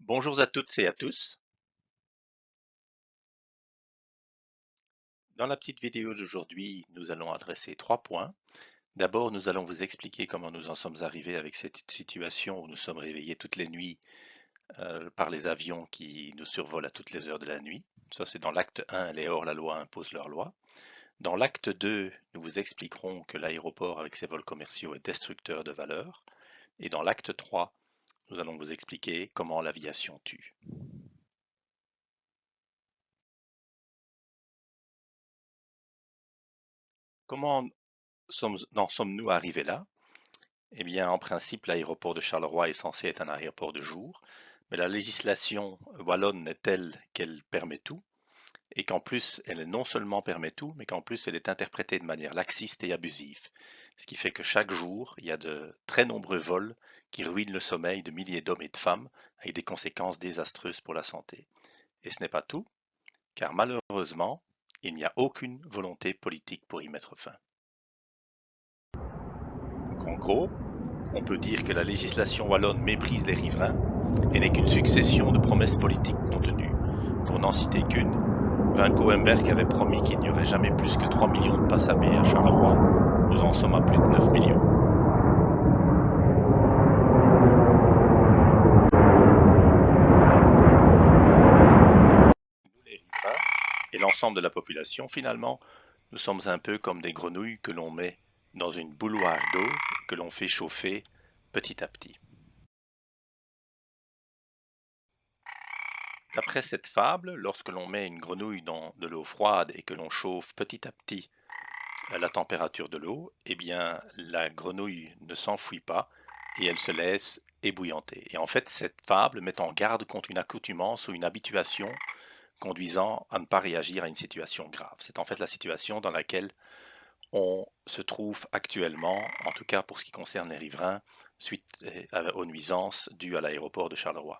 Bonjour à toutes et à tous. Dans la petite vidéo d'aujourd'hui, nous allons adresser 3 points. D'abord, nous allons vous expliquer comment nous en sommes arrivés avec cette situation où nous sommes réveillés toutes les nuits par les avions qui nous survolent à toutes les heures de la nuit. Ça, c'est dans l'acte 1, les hors-la-loi imposent leur loi. Dans l'acte 2, nous vous expliquerons que l'aéroport avec ses vols commerciaux est destructeur de valeur. Et dans l'acte 3, nous allons vous expliquer comment l'aviation tue. Comment en sommes-nous arrivés là? Eh bien, en principe, l'aéroport de Charleroi est censé être un aéroport de jour, mais la législation wallonne est telle qu'elle permet tout, et qu'en plus, elle non seulement permet tout, mais qu'en plus, elle est interprétée de manière laxiste et abusive. Ce qui fait que chaque jour, il y a de très nombreux vols qui ruinent le sommeil de milliers d'hommes et de femmes, avec des conséquences désastreuses pour la santé. Et ce n'est pas tout, car malheureusement, il n'y a aucune volonté politique pour y mettre fin. Donc en gros, on peut dire que la législation wallonne méprise les riverains et n'est qu'une succession de promesses politiques non tenues. Pour n'en citer qu'une, Van Coenberg avait promis qu'il n'y aurait jamais plus que 3 millions de passagers à Charleroi. Nous en sommes à plus de 9 millions. Nous, les riverains et l'ensemble de la population, finalement, nous sommes un peu comme des grenouilles que l'on met dans une bouilloire d'eau que l'on fait chauffer petit à petit. D'après cette fable, lorsque l'on met une grenouille dans de l'eau froide et que l'on chauffe petit à petit la température de l'eau, eh bien la grenouille ne s'enfuit pas et elle se laisse ébouillanter. Et en fait, cette fable met en garde contre une accoutumance ou une habituation conduisant à ne pas réagir à une situation grave. C'est en fait la situation dans laquelle on se trouve actuellement, en tout cas pour ce qui concerne les riverains, suite aux nuisances dues à l'aéroport de Charleroi.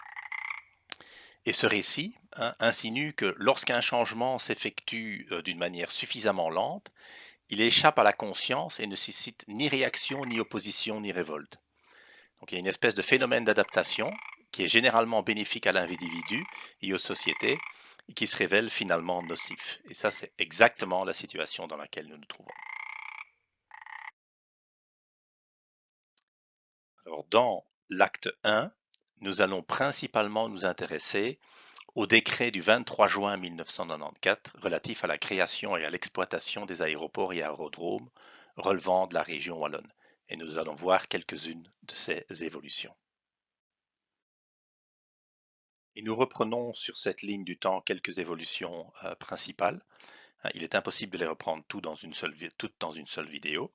Et ce récit insinue que lorsqu'un changement s'effectue d'une manière suffisamment lente, il échappe à la conscience et ne suscite ni réaction, ni opposition, ni révolte. Donc il y a une espèce de phénomène d'adaptation qui est généralement bénéfique à l'individu et aux sociétés et qui se révèle finalement nocif. Et ça, c'est exactement la situation dans laquelle nous nous trouvons. Alors dans l'acte 1, nous allons principalement nous intéresser au décret du 23 juin 1994 relatif à la création et à l'exploitation des aéroports et aérodromes relevant de la région wallonne. Et nous allons voir quelques-unes de ces évolutions. Et nous reprenons sur cette ligne du temps quelques évolutions principales. Il est impossible de les reprendre toutes dans une seule vidéo.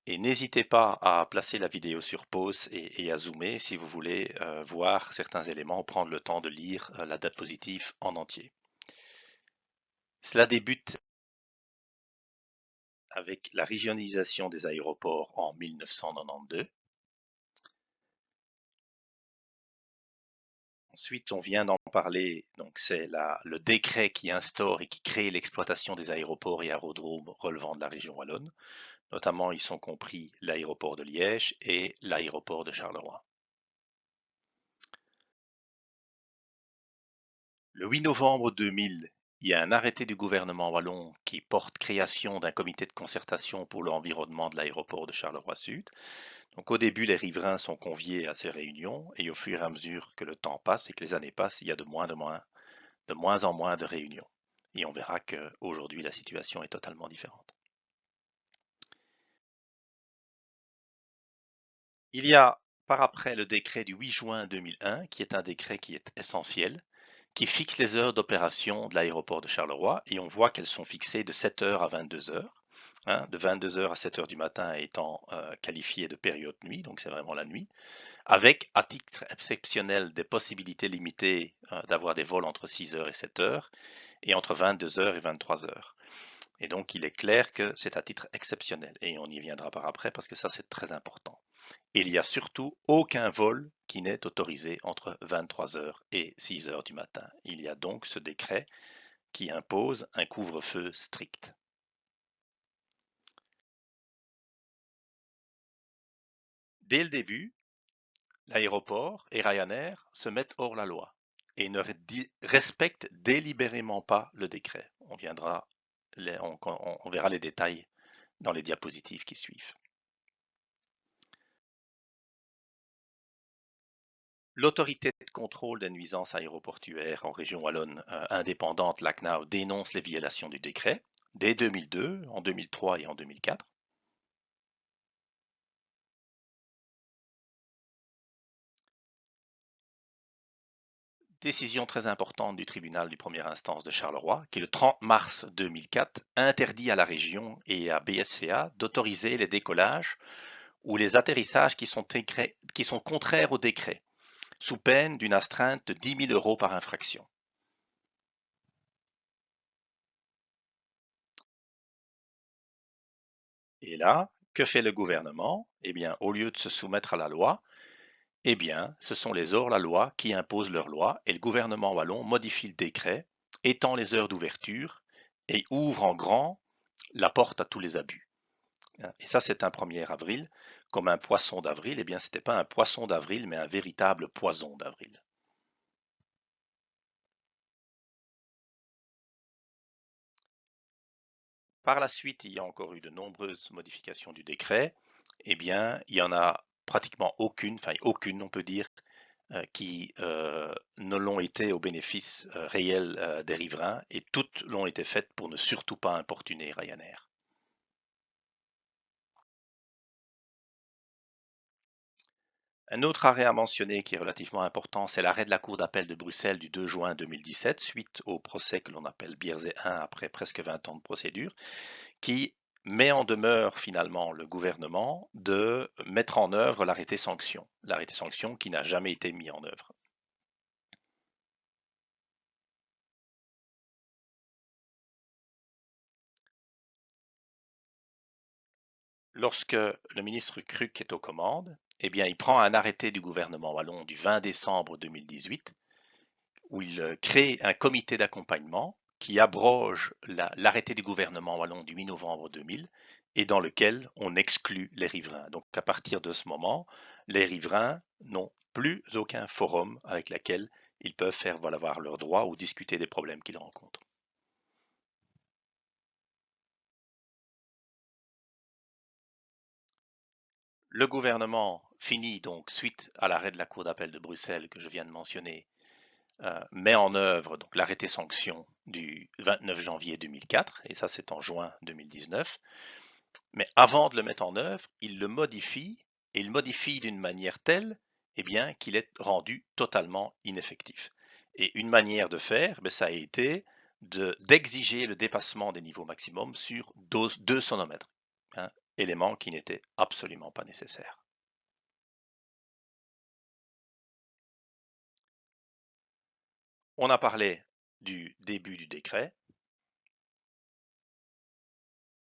Et n'hésitez pas à placer la vidéo sur pause et à zoomer si vous voulez voir certains éléments ou prendre le temps de lire la date positive en entier. Cela débute avec la régionalisation des aéroports en 1992. Ensuite, on vient d'en parler, donc c'est le décret qui instaure et qui crée l'exploitation des aéroports et aérodromes relevant de la région wallonne. Notamment, ils sont compris l'aéroport de Liège et l'aéroport de Charleroi. Le 8 novembre 2000, il y a un arrêté du gouvernement wallon qui porte création d'un comité de concertation pour l'environnement de l'aéroport de Charleroi-Sud. Donc au début, les riverains sont conviés à ces réunions et au fur et à mesure que le temps passe et que les années passent, il y a de moins en moins de réunions. Et on verra qu'aujourd'hui, la situation est totalement différente. Il y a par après le décret du 8 juin 2001, qui est un décret qui est essentiel, qui fixe les heures d'opération de l'aéroport de Charleroi, et on voit qu'elles sont fixées de 7 heures à 22 heures, de 22 heures à 7 heures du matin étant qualifiées de période nuit, donc c'est vraiment la nuit, avec à titre exceptionnel des possibilités limitées d'avoir des vols entre 6 heures et 7 heures, et entre 22 heures et 23 heures. Et donc il est clair que c'est à titre exceptionnel, et on y viendra par après parce que ça c'est très important. Il n'y a surtout aucun vol qui n'est autorisé entre 23 heures et 6 heures du matin. Il y a donc ce décret qui impose un couvre-feu strict. Dès le début, l'aéroport et Ryanair se mettent hors la loi et ne respectent délibérément pas le décret. On verra les détails dans les diapositives qui suivent. L'autorité de contrôle des nuisances aéroportuaires en région wallonne indépendante, l'ACNAO, dénonce les violations du décret dès 2002, en 2003 et en 2004. Décision très importante du tribunal de première instance de Charleroi, qui le 30 mars 2004 interdit à la région et à BSCA d'autoriser les décollages ou les atterrissages qui sont contraires au décret, sous peine d'une astreinte de 10 000 € par infraction. Et là, que fait le gouvernement? Eh bien, au lieu de se soumettre à la loi, eh bien, ce sont les hors-la-loi qui imposent leur loi et le gouvernement wallon modifie le décret, étend les heures d'ouverture et ouvre en grand la porte à tous les abus. Et ça, c'est un 1er avril. Comme un poisson d'avril, eh bien, ce n'était pas un poisson d'avril, mais un véritable poison d'avril. Par la suite, il y a encore eu de nombreuses modifications du décret. Eh bien, il y en a pratiquement aucune, enfin aucune, on peut dire, qui ne l'ont été au bénéfice réel des riverains, et toutes l'ont été faites pour ne surtout pas importuner Ryanair. Un autre arrêt à mentionner qui est relativement important, c'est l'arrêt de la Cour d'appel de Bruxelles du 2 juin 2017, suite au procès que l'on appelle Bierzet 1 après presque 20 ans de procédure, qui met en demeure finalement le gouvernement de mettre en œuvre l'arrêté sanction qui n'a jamais été mis en œuvre. Lorsque le ministre Kruck est aux commandes, eh bien, il prend un arrêté du gouvernement wallon du 20 décembre 2018 où il crée un comité d'accompagnement qui abroge l'arrêté du gouvernement wallon du 8 novembre 2000 et dans lequel on exclut les riverains. Donc à partir de ce moment, les riverains n'ont plus aucun forum avec lequel ils peuvent faire valoir leurs droits ou discuter des problèmes qu'ils rencontrent. Le gouvernement finit donc, suite à l'arrêt de la Cour d'appel de Bruxelles que je viens de mentionner, met en œuvre donc l'arrêté sanction du 29 janvier 2004, et ça c'est en juin 2019. Mais avant de le mettre en œuvre, il le modifie, et il modifie d'une manière telle eh bien, qu'il est rendu totalement ineffectif. Et une manière de faire, ça a été d'exiger le dépassement des niveaux maximums sur 2 sonomètres, hein, élément qui n'était absolument pas nécessaire. On a parlé du début du décret.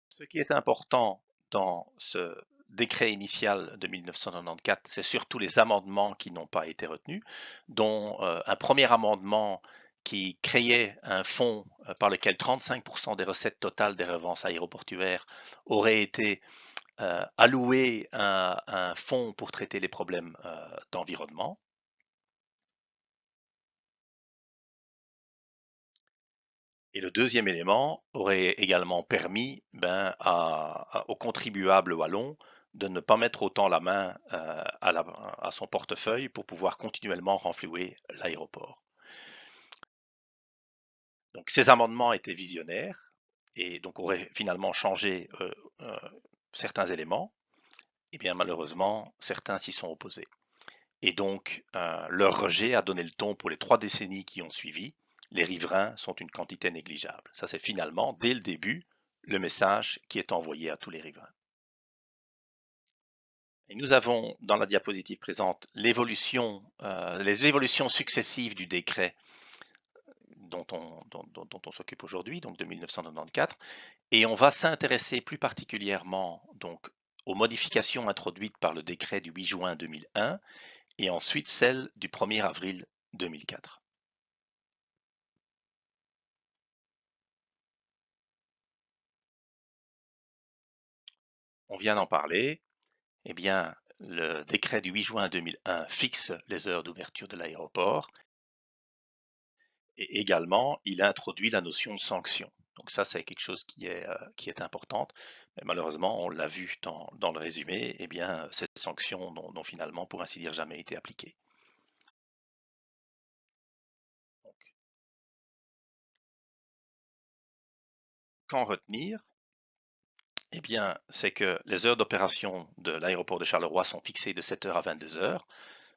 Ce qui est important dans ce décret initial de 1994, c'est surtout les amendements qui n'ont pas été retenus, dont un premier amendement qui créait un fonds par lequel 35% des recettes totales des redevances aéroportuaires auraient été allouées à un fonds pour traiter les problèmes d'environnement. Et le deuxième élément aurait également permis aux contribuables wallons de ne pas mettre autant la main à son portefeuille pour pouvoir continuellement renflouer l'aéroport. Donc ces amendements étaient visionnaires et donc auraient finalement changé certains éléments. Et bien malheureusement, certains s'y sont opposés. Et donc leur rejet a donné le ton pour les 3 décennies qui ont suivi. Les riverains sont une quantité négligeable. Ça, c'est finalement, dès le début, le message qui est envoyé à tous les riverains. Et nous avons dans la diapositive présente les évolutions successives du décret dont on s'occupe aujourd'hui, donc de 1994, et on va s'intéresser plus particulièrement donc aux modifications introduites par le décret du 8 juin 2001 et ensuite celles du 1er avril 2004. On vient d'en parler. Eh bien, le décret du 8 juin 2001 fixe les heures d'ouverture de l'aéroport et également il introduit la notion de sanction. Donc ça, c'est quelque chose qui est importante. Mais malheureusement, on l'a vu dans le résumé, eh bien, cette sanction n'ont finalement, pour ainsi dire, jamais été appliquée. Donc, qu'en retenir? Eh bien, c'est que les heures d'opération de l'aéroport de Charleroi sont fixées de 7 heures à 22 heures,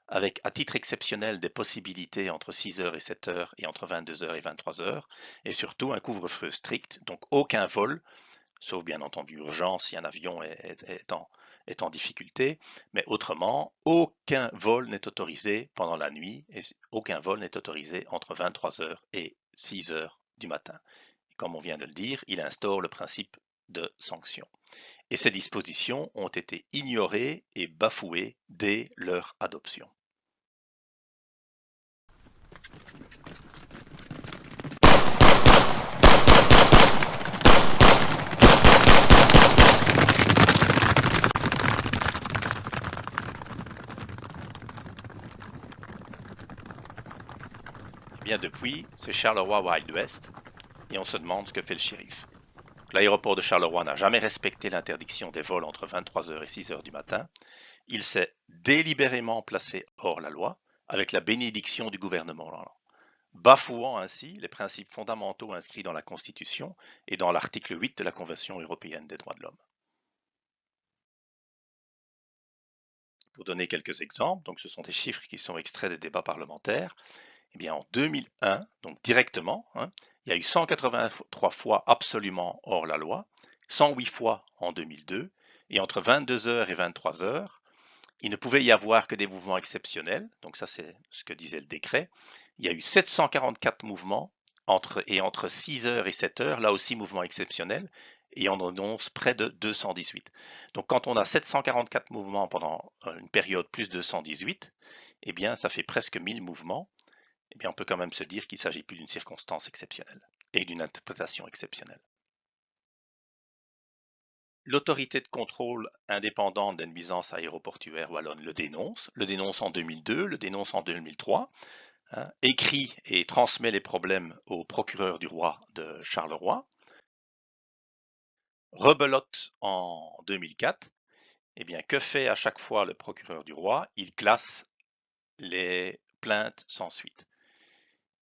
avec à titre exceptionnel des possibilités entre 6 heures et 7 heures et entre 22 heures et 23 heures, et surtout un couvre-feu strict, donc aucun vol, sauf bien entendu urgence si un avion est en difficulté, mais autrement, aucun vol n'est autorisé pendant la nuit et aucun vol n'est autorisé entre 23 heures et 6 heures du matin. Et comme on vient de le dire, il instaure le principe de sanction. Et ces dispositions ont été ignorées et bafouées dès leur adoption. Eh bien depuis, c'est Charleroi Wild West et on se demande ce que fait le shérif. L'aéroport de Charleroi n'a jamais respecté l'interdiction des vols entre 23 heures et 6 heures du matin. Il s'est délibérément placé hors la loi avec la bénédiction du gouvernement, bafouant ainsi les principes fondamentaux inscrits dans la Constitution et dans l'article 8 de la Convention européenne des droits de l'homme. Pour donner quelques exemples, donc ce sont des chiffres qui sont extraits des débats parlementaires. Eh bien, en 2001, donc directement, il y a eu 183 fois absolument hors la loi, 108 fois en 2002, et entre 22 heures et 23 heures, il ne pouvait y avoir que des mouvements exceptionnels, donc ça c'est ce que disait le décret. Il y a eu 744 mouvements, entre 6 heures et 7 heures, là aussi mouvements exceptionnels, et on en annonce près de 218. Donc quand on a 744 mouvements pendant une période plus 218, eh bien ça fait presque 1000 mouvements. Eh bien on peut quand même se dire qu'il ne s'agit plus d'une circonstance exceptionnelle et d'une interprétation exceptionnelle. L'autorité de contrôle indépendante des nuisances aéroportuaires wallonne le dénonce en 2002, le dénonce en 2003, écrit et transmet les problèmes au procureur du roi de Charleroi, rebelote en 2004. Eh bien, que fait à chaque fois le procureur du roi? Il classe les plaintes sans suite.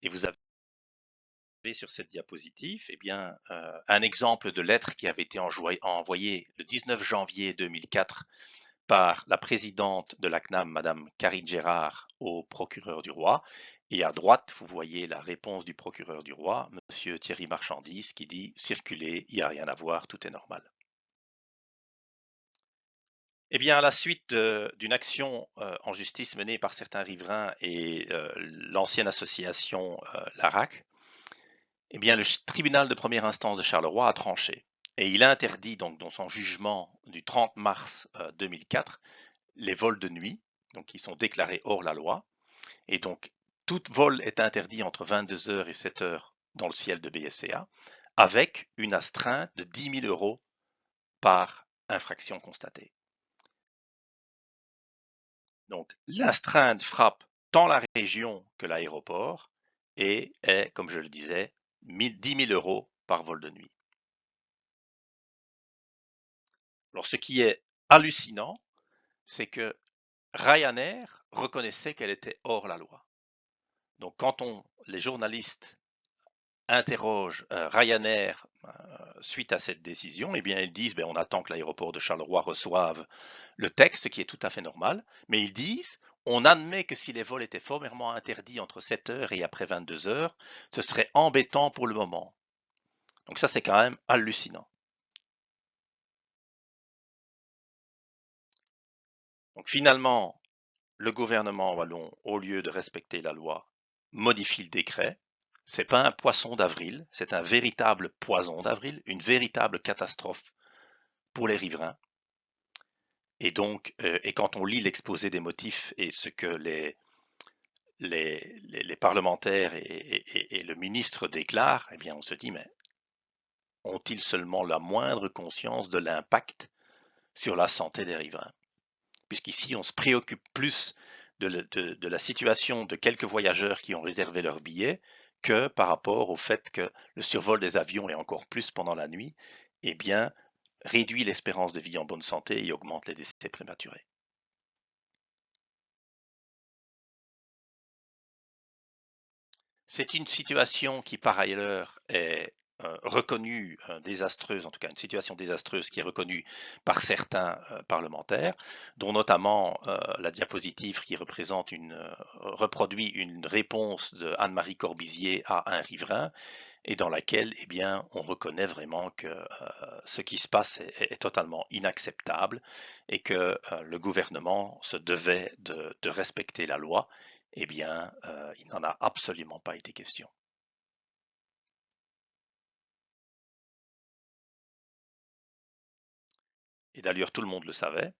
Et vous avez sur cette diapositive eh bien, un exemple de lettre qui avait été envoyée le 19 janvier 2004 par la présidente de la CNAM, Madame Karine Gérard, au procureur du roi. Et à droite, vous voyez la réponse du procureur du roi, Monsieur Thierry Marchandise, qui dit « Circulez, il n'y a rien à voir, tout est normal ». Eh bien, à la suite d'une action en justice menée par certains riverains et l'ancienne association l'ARAC, eh bien, le tribunal de première instance de Charleroi a tranché. Et il interdit donc dans son jugement du 30 mars 2004 les vols de nuit, donc qui sont déclarés hors la loi. Et donc, tout vol est interdit entre 22 heures et 7 heures dans le ciel de BSCA, avec une astreinte de 10 000 euros par infraction constatée. Donc, l'astreinte frappe tant la région que l'aéroport et est, comme je le disais, 10 000 euros par vol de nuit. Alors, ce qui est hallucinant, c'est que Ryanair reconnaissait qu'elle était hors la loi. Donc, quand les journalistes interrogent Ryanair suite à cette décision, eh bien, ils disent on attend que l'aéroport de Charleroi reçoive le texte, qui est tout à fait normal, mais ils disent on admet que si les vols étaient formellement interdits entre 7 heures et après 22 heures, ce serait embêtant pour le moment. Donc ça, c'est quand même hallucinant. Donc finalement, le gouvernement wallon, au lieu de respecter la loi, modifie le décret. C'est pas un poisson d'avril, c'est un véritable poison d'avril, une véritable catastrophe pour les riverains. Et donc, et quand on lit l'exposé des motifs et ce que les parlementaires et le ministre déclarent, eh bien, on se dit, mais ont-ils seulement la moindre conscience de l'impact sur la santé des riverains? puisqu'ici on se préoccupe plus de la situation de quelques voyageurs qui ont réservé leur billet que par rapport au fait que le survol des avions et encore plus pendant la nuit, eh bien, réduit l'espérance de vie en bonne santé et augmente les décès prématurés. C'est une situation qui, par ailleurs, est reconnue désastreuse, en tout cas une situation désastreuse qui est reconnue par certains parlementaires, dont notamment la diapositive qui reproduit une réponse de Anne-Marie Corbizier à un riverain, et dans laquelle eh bien, on reconnaît vraiment que ce qui se passe est totalement inacceptable et que le gouvernement se devait de respecter la loi. Eh bien, il n'en a absolument pas été question. Et d'ailleurs, tout le monde le savait,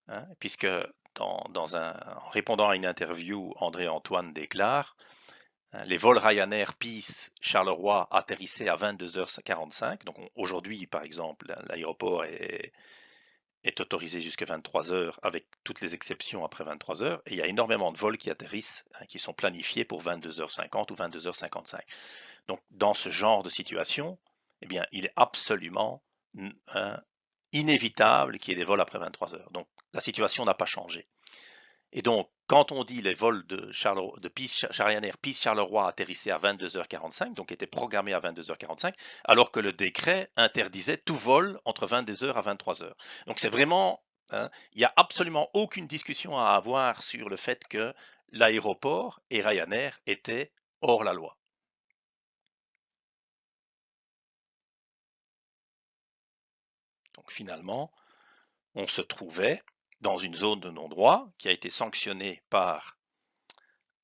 hein, puisque en répondant à une interview, André-Antoine déclare les vols Ryanair Peace Charleroi atterrissaient à 22h45. Donc aujourd'hui, par exemple, l'aéroport est autorisé jusqu'à 23 heures avec toutes les exceptions après 23 heures. Et il y a énormément de vols qui atterrissent, hein, qui sont planifiés pour 22h50 ou 22h55. Donc dans ce genre de situation, eh bien, il est absolument inévitable qu'il y ait des vols après 23 heures. Donc la situation n'a pas changé. Et donc, quand on dit les vols de Ryanair Peace Charleroi atterrissaient à 22h45, donc étaient programmés à 22h45, alors que le décret interdisait tout vol entre 22h à 23h. Donc c'est vraiment, hein, il n'y a absolument aucune discussion à avoir sur le fait que l'aéroport et Ryanair étaient hors la loi. Donc finalement, on se trouvait dans une zone de non-droit qui a été sanctionnée par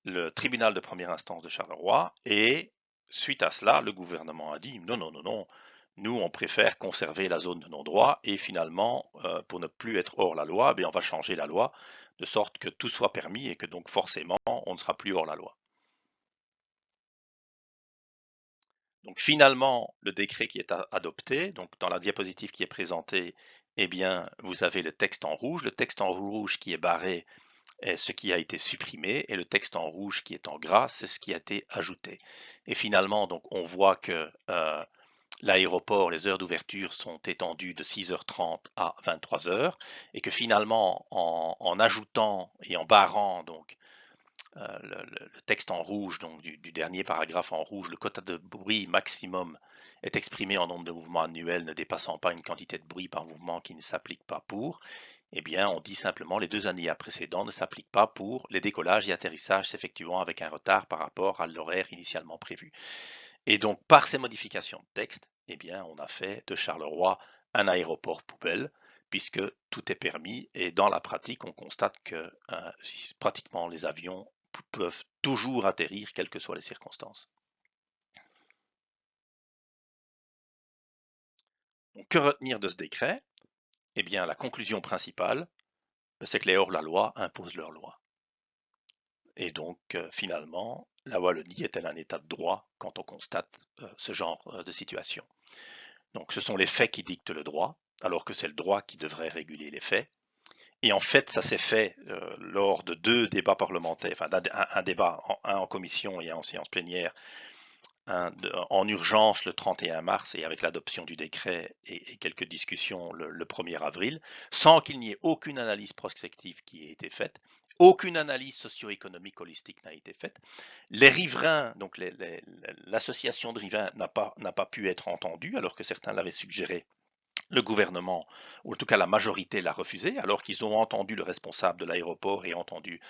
le tribunal de première instance de Charleroi et suite à cela, le gouvernement a dit non, non, non, non, nous on préfère conserver la zone de non-droit et finalement, pour ne plus être hors la loi, on va changer la loi de sorte que tout soit permis et que donc forcément on ne sera plus hors la loi. Donc finalement, le décret qui est adopté, donc dans la diapositive qui est présentée, eh bien, vous avez le texte en rouge. Le texte en rouge qui est barré est ce qui a été supprimé et le texte en rouge qui est en gras, c'est ce qui a été ajouté. Et finalement, donc, on voit que l'aéroport, les heures d'ouverture sont étendues de 6h30 à 23h et que finalement, en ajoutant et en barrant donc le texte en rouge, donc du dernier paragraphe en rouge, le quota de bruit maximum est exprimé en nombre de mouvements annuels ne dépassant pas une quantité de bruit par mouvement qui ne s'applique pas pour, eh bien, on dit simplement les 2 années précédentes ne s'appliquent pas pour les décollages et atterrissages s'effectuant avec un retard par rapport à l'horaire initialement prévu. Et donc, par ces modifications de texte, eh bien, on a fait de Charleroi un aéroport poubelle, puisque tout est permis. Et dans la pratique, on constate que pratiquement les avions peuvent toujours atterrir, quelles que soient les circonstances. Donc, que retenir de ce décret? Eh bien, la conclusion principale, c'est que les hors-la-loi imposent leur loi. Et donc, finalement, la Wallonie est-elle un état de droit quand on constate ce genre de situation? Donc, ce sont les faits qui dictent le droit, alors que c'est le droit qui devrait réguler les faits. Et en fait, ça s'est fait lors de 2 débats parlementaires, enfin un débat, un en commission et un en séance plénière, en urgence le 31 mars et avec l'adoption du décret et quelques discussions le 1er avril, sans qu'il n'y ait aucune analyse prospective qui ait été faite. Aucune analyse socio-économique holistique n'a été faite. Les riverains, donc l'association de riverains n'a pas pu être entendue alors que certains l'avaient suggéré. Le gouvernement, ou en tout cas la majorité, l'a refusé, alors qu'ils ont entendu le responsable de l'aéroport et entendu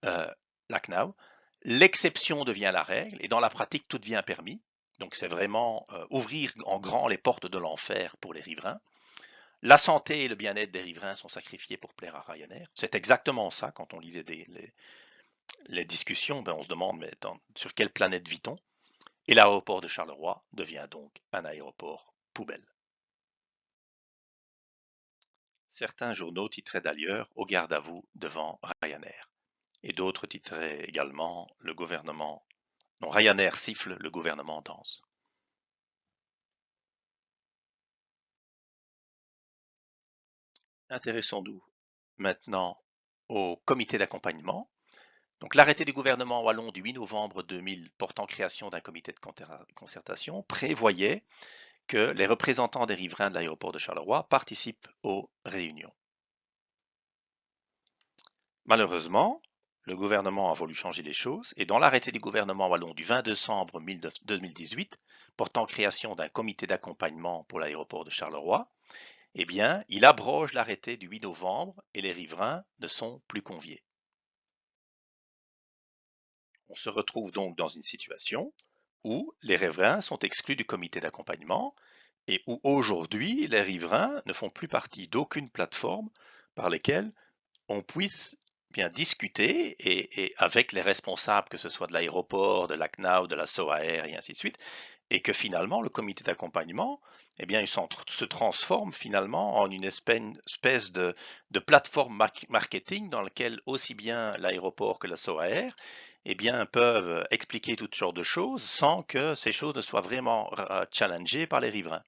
la CNAO. L'exception devient la règle, et dans la pratique, tout devient permis. Donc c'est vraiment ouvrir en grand les portes de l'enfer pour les riverains. La santé et le bien-être des riverains sont sacrifiés pour plaire à Ryanair. C'est exactement ça, quand on lit les discussions, on se demande mais sur quelle planète vit-on? Et l'aéroport de Charleroi devient donc un aéroport poubelle. Certains journaux titraient d'ailleurs au garde à vous devant Ryanair. Et d'autres titraient également le gouvernement. Non, Ryanair siffle, le gouvernement danse. Intéressons-nous maintenant au comité d'accompagnement. Donc l'arrêté du gouvernement wallon du 8 novembre 2000 portant création d'un comité de concertation prévoyait que les représentants des riverains de l'aéroport de Charleroi participent aux réunions. Malheureusement, le gouvernement a voulu changer les choses et dans l'arrêté du gouvernement wallon du 20 décembre 2018 portant création d'un comité d'accompagnement pour l'aéroport de Charleroi, eh bien, il abroge l'arrêté du 8 novembre et les riverains ne sont plus conviés. On se retrouve donc dans une situation où les riverains sont exclus du comité d'accompagnement et où aujourd'hui les riverains ne font plus partie d'aucune plateforme par lesquelles on puisse bien discuter et avec les responsables, que ce soit de l'aéroport, de la CNAO, de la SOAR et ainsi de suite, et que finalement le comité d'accompagnement, eh bien, il se transforme finalement en une espèce de plateforme marketing dans laquelle aussi bien l'aéroport que la SOAR, eh bien, peuvent expliquer toutes sortes de choses sans que ces choses ne soient vraiment challengées par les riverains.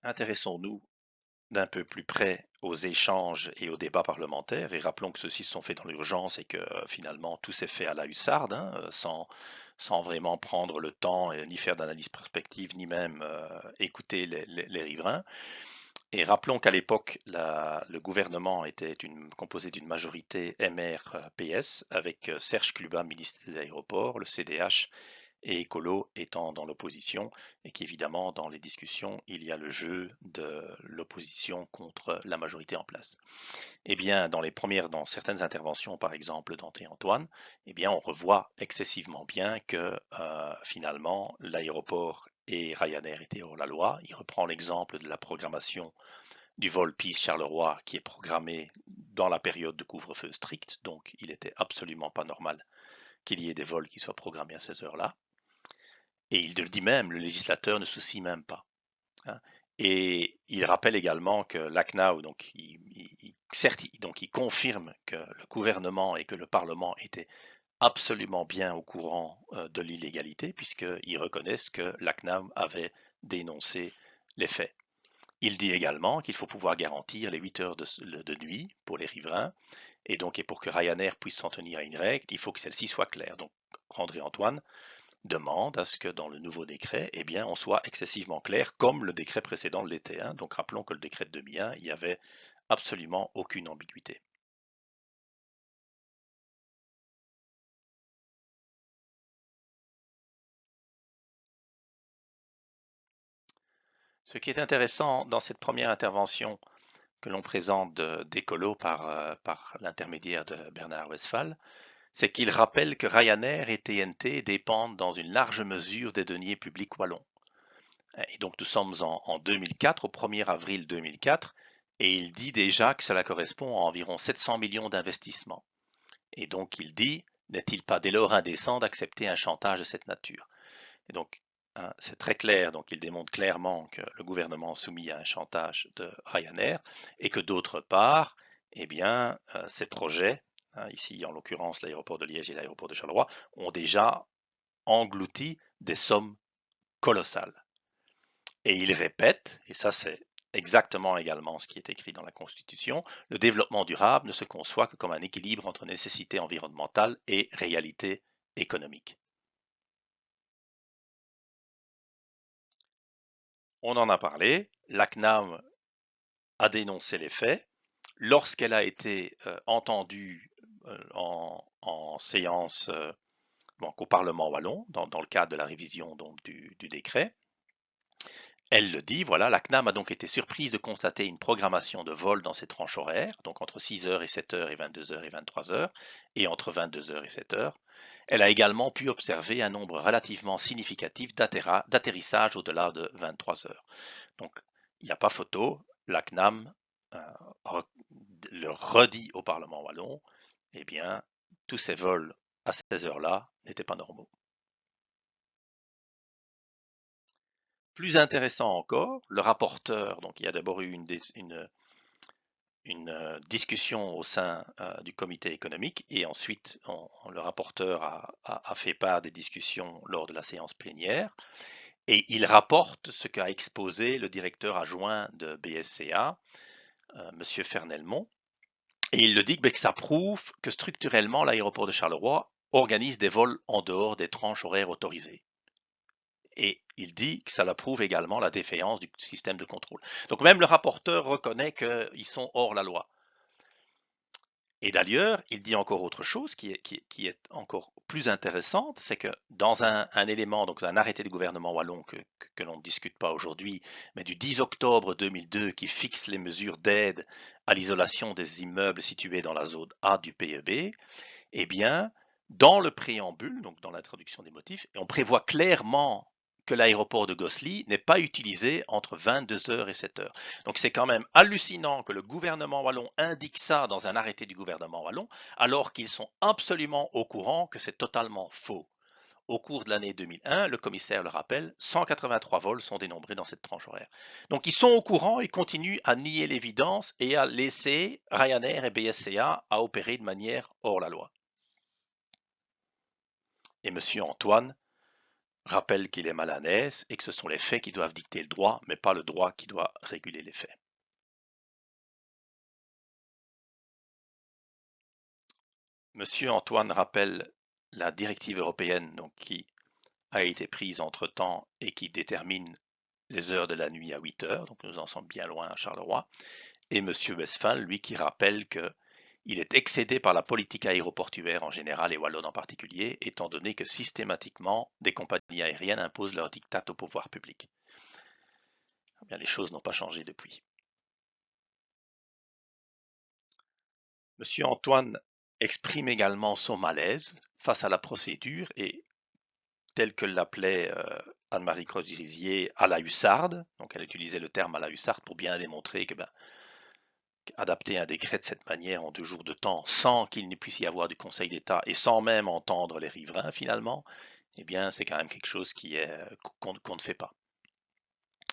Intéressons-nous d'un peu plus près aux échanges et aux débats parlementaires, et rappelons que ceux-ci se sont faits dans l'urgence et que finalement tout s'est fait à la hussarde, hein, sans vraiment prendre le temps ni faire d'analyse prospective, ni même écouter les riverains. Et rappelons qu'à l'époque, le gouvernement était composé d'une majorité MR-PS, avec Serge Clubin, ministre des Aéroports, le CDH et écolo étant dans l'opposition, et qu'évidemment dans les discussions il y a le jeu de l'opposition contre la majorité en place. Eh bien dans certaines interventions par exemple d'André Antoine, eh bien on revoit excessivement bien que finalement l'aéroport et Ryanair étaient hors la loi. Il reprend l'exemple de la programmation du vol Peace Charleroi qui est programmé dans la période de couvre-feu strict, donc il était absolument pas normal qu'il y ait des vols qui soient programmés à ces heures-là. Et il le dit même, le législateur ne se soucie même pas. Hein. Et il rappelle également que l'ACNAO, donc, certes, donc, il confirme que le gouvernement et que le Parlement étaient absolument bien au courant de l'illégalité, puisqu'ils reconnaissent que l'ACNAO avait dénoncé les faits. Il dit également qu'il faut pouvoir garantir les 8 heures de nuit pour les riverains, et donc et pour que Ryanair puisse s'en tenir à une règle, il faut que celle-ci soit claire. Donc André Antoine demande à ce que dans le nouveau décret, eh bien, on soit excessivement clair, comme le décret précédent l'était. Hein. Donc rappelons que le décret de 2001, il n'y avait absolument aucune ambiguïté. Ce qui est intéressant dans cette première intervention que l'on présente d'Écolo par l'intermédiaire de Bernard Westphal, c'est qu'il rappelle que Ryanair et TNT dépendent dans une large mesure des deniers publics wallons. Et donc nous sommes en 2004, au 1er avril 2004, et il dit déjà que cela correspond à environ 700 millions d'investissements. Et donc il dit, n'est-il pas dès lors indécent d'accepter un chantage de cette nature? Et donc hein, c'est très clair, donc il démontre clairement que le gouvernement est soumis à un chantage de Ryanair et que d'autre part, eh bien, ces projets, hein, ici en l'occurrence l'aéroport de Liège et l'aéroport de Charleroi, ont déjà englouti des sommes colossales. Et il répète, et ça c'est exactement également ce qui est écrit dans la Constitution, le développement durable ne se conçoit que comme un équilibre entre nécessité environnementale et réalité économique. On en a parlé, la CNAM a dénoncé les faits. Lorsqu'elle a été entendue en séance donc au Parlement wallon, dans le cadre de la révision donc, du décret, elle le dit, voilà, la CNAM a donc été surprise de constater une programmation de vol dans ses tranches horaires, donc entre 6h et 7h et 22h et 23h, et entre 22h et 7h. Elle a également pu observer un nombre relativement significatif d'atterrissages au-delà de 23h. Donc, il n'y a pas photo, la CNAM le redit au Parlement wallon, eh bien, tous ces vols à ces heures-là n'étaient pas normaux. Plus intéressant encore, le rapporteur, donc il y a d'abord eu une discussion au sein du comité économique et ensuite le rapporteur a fait part des discussions lors de la séance plénière Et il rapporte ce qu'a exposé le directeur adjoint de BSCA, M. Fernelmont, et il le dit que ça prouve que structurellement l'aéroport de Charleroi organise des vols en dehors des tranches horaires autorisées. Et il dit que ça prouve également la défaillance du système de contrôle. Donc même le rapporteur reconnaît qu'ils sont hors la loi. Et d'ailleurs, il dit encore autre chose qui est encore plus intéressante, c'est que dans un élément, donc un arrêté du gouvernement wallon que l'on ne discute pas aujourd'hui, mais du 10 octobre 2002 qui fixe les mesures d'aide à l'isolation des immeubles situés dans la zone A du PEB, eh bien, dans le préambule, donc dans l'introduction des motifs, on prévoit clairement que l'aéroport de Gosselies n'est pas utilisé entre 22h et 7h. Donc c'est quand même hallucinant que le gouvernement wallon indique ça dans un arrêté du gouvernement wallon, alors qu'ils sont absolument au courant que c'est totalement faux. Au cours de l'année 2001, le commissaire le rappelle, 183 vols sont dénombrés dans cette tranche horaire. Donc ils sont au courant et continuent à nier l'évidence et à laisser Ryanair et BSCA à opérer de manière hors la loi. Et M. Antoine rappelle qu'il est mal à l'aise et que ce sont les faits qui doivent dicter le droit, mais pas le droit qui doit réguler les faits. Monsieur Antoine rappelle la directive européenne donc, qui a été prise entre-temps et qui détermine les heures de la nuit à 8 heures, donc nous en sommes bien loin à Charleroi, et Monsieur Westphal, lui, qui rappelle qu'il est excédé par la politique aéroportuaire en général et wallonne en particulier, étant donné que systématiquement des compagnies aériennes imposent leur diktat au pouvoir public. Eh bien, les choses n'ont pas changé depuis. Monsieur Antoine exprime également son malaise face à la procédure et, tel que l'appelait Anne-Marie Crozier, à la hussarde, donc elle utilisait le terme à la hussarde pour bien démontrer que adapter un décret de cette manière en 2 jours de temps sans qu'il ne puisse y avoir du Conseil d'État et sans même entendre les riverains finalement, eh bien c'est quand même quelque chose qu'on ne fait pas.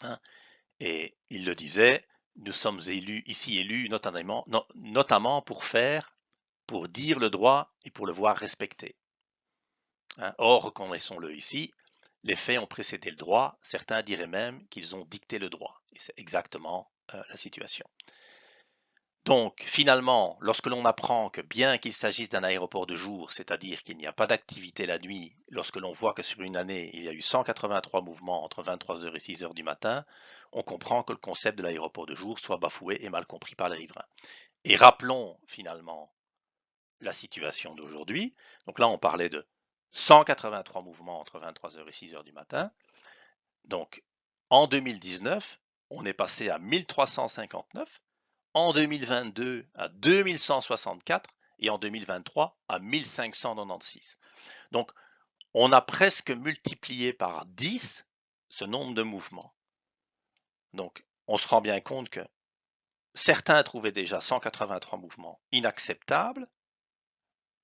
Hein. Et il le disait, nous sommes élus notamment pour dire le droit et pour le voir respecté. Hein. Or, reconnaissons-le ici, les faits ont précédé le droit, certains diraient même qu'ils ont dicté le droit. Et c'est exactement la situation. Donc, finalement, lorsque l'on apprend que bien qu'il s'agisse d'un aéroport de jour, c'est-à-dire qu'il n'y a pas d'activité la nuit, lorsque l'on voit que sur une année, il y a eu 183 mouvements entre 23h et 6h du matin, on comprend que le concept de l'aéroport de jour soit bafoué et mal compris par les riverains. Et rappelons finalement la situation d'aujourd'hui. Donc là, on parlait de 183 mouvements entre 23h et 6h du matin. Donc, en 2019, on est passé à 1359. En 2022 à 2164 et en 2023 à 1596. Donc, on a presque multiplié par 10 ce nombre de mouvements. Donc, on se rend bien compte que certains trouvaient déjà 183 mouvements inacceptables.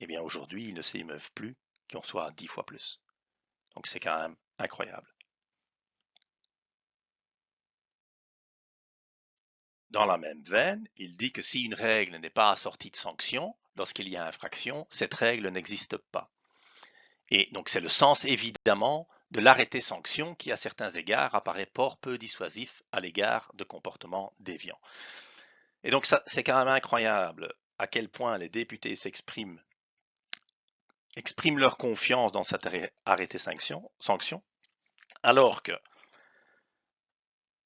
Eh bien, aujourd'hui, ils ne s'émeuvent plus qu'on soit à 10 fois plus. Donc, c'est quand même incroyable. Dans la même veine, il dit que si une règle n'est pas assortie de sanctions, lorsqu'il y a infraction, cette règle n'existe pas. Et donc c'est le sens évidemment de l'arrêté sanction qui à certains égards apparaît peu dissuasif à l'égard de comportements déviants. Et donc c'est quand même incroyable à quel point les députés expriment leur confiance dans cet arrêté sanction, alors que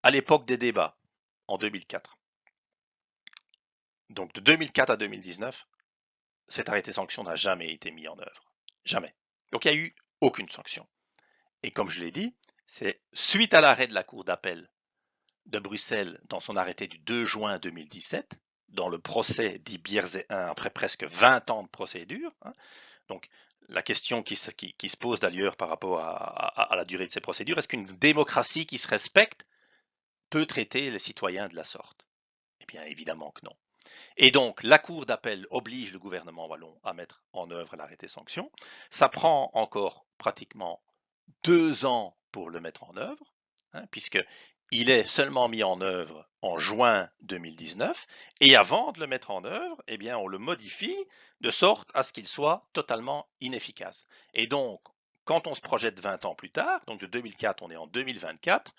à l'époque des débats en 2004, donc de 2004 à 2019, cet arrêté sanction n'a jamais été mis en œuvre. Jamais. Donc il n'y a eu aucune sanction. Et comme je l'ai dit, c'est suite à l'arrêt de la Cour d'appel de Bruxelles dans son arrêté du 2 juin 2017, dans le procès dit Bierzet 1 après presque 20 ans de procédure. Hein. Donc la question qui se pose d'ailleurs par rapport à la durée de ces procédures, est-ce qu'une démocratie qui se respecte peut traiter les citoyens de la sorte? Eh bien évidemment que non. Et donc, la Cour d'appel oblige le gouvernement wallon à mettre en œuvre l'arrêté sanction. Ça prend encore pratiquement 2 ans pour le mettre en œuvre, hein, puisqu'il est seulement mis en œuvre en juin 2019, et avant de le mettre en œuvre, eh bien, on le modifie de sorte à ce qu'il soit totalement inefficace. Et donc, quand on se projette 20 ans plus tard, donc de 2004, on est en 2024,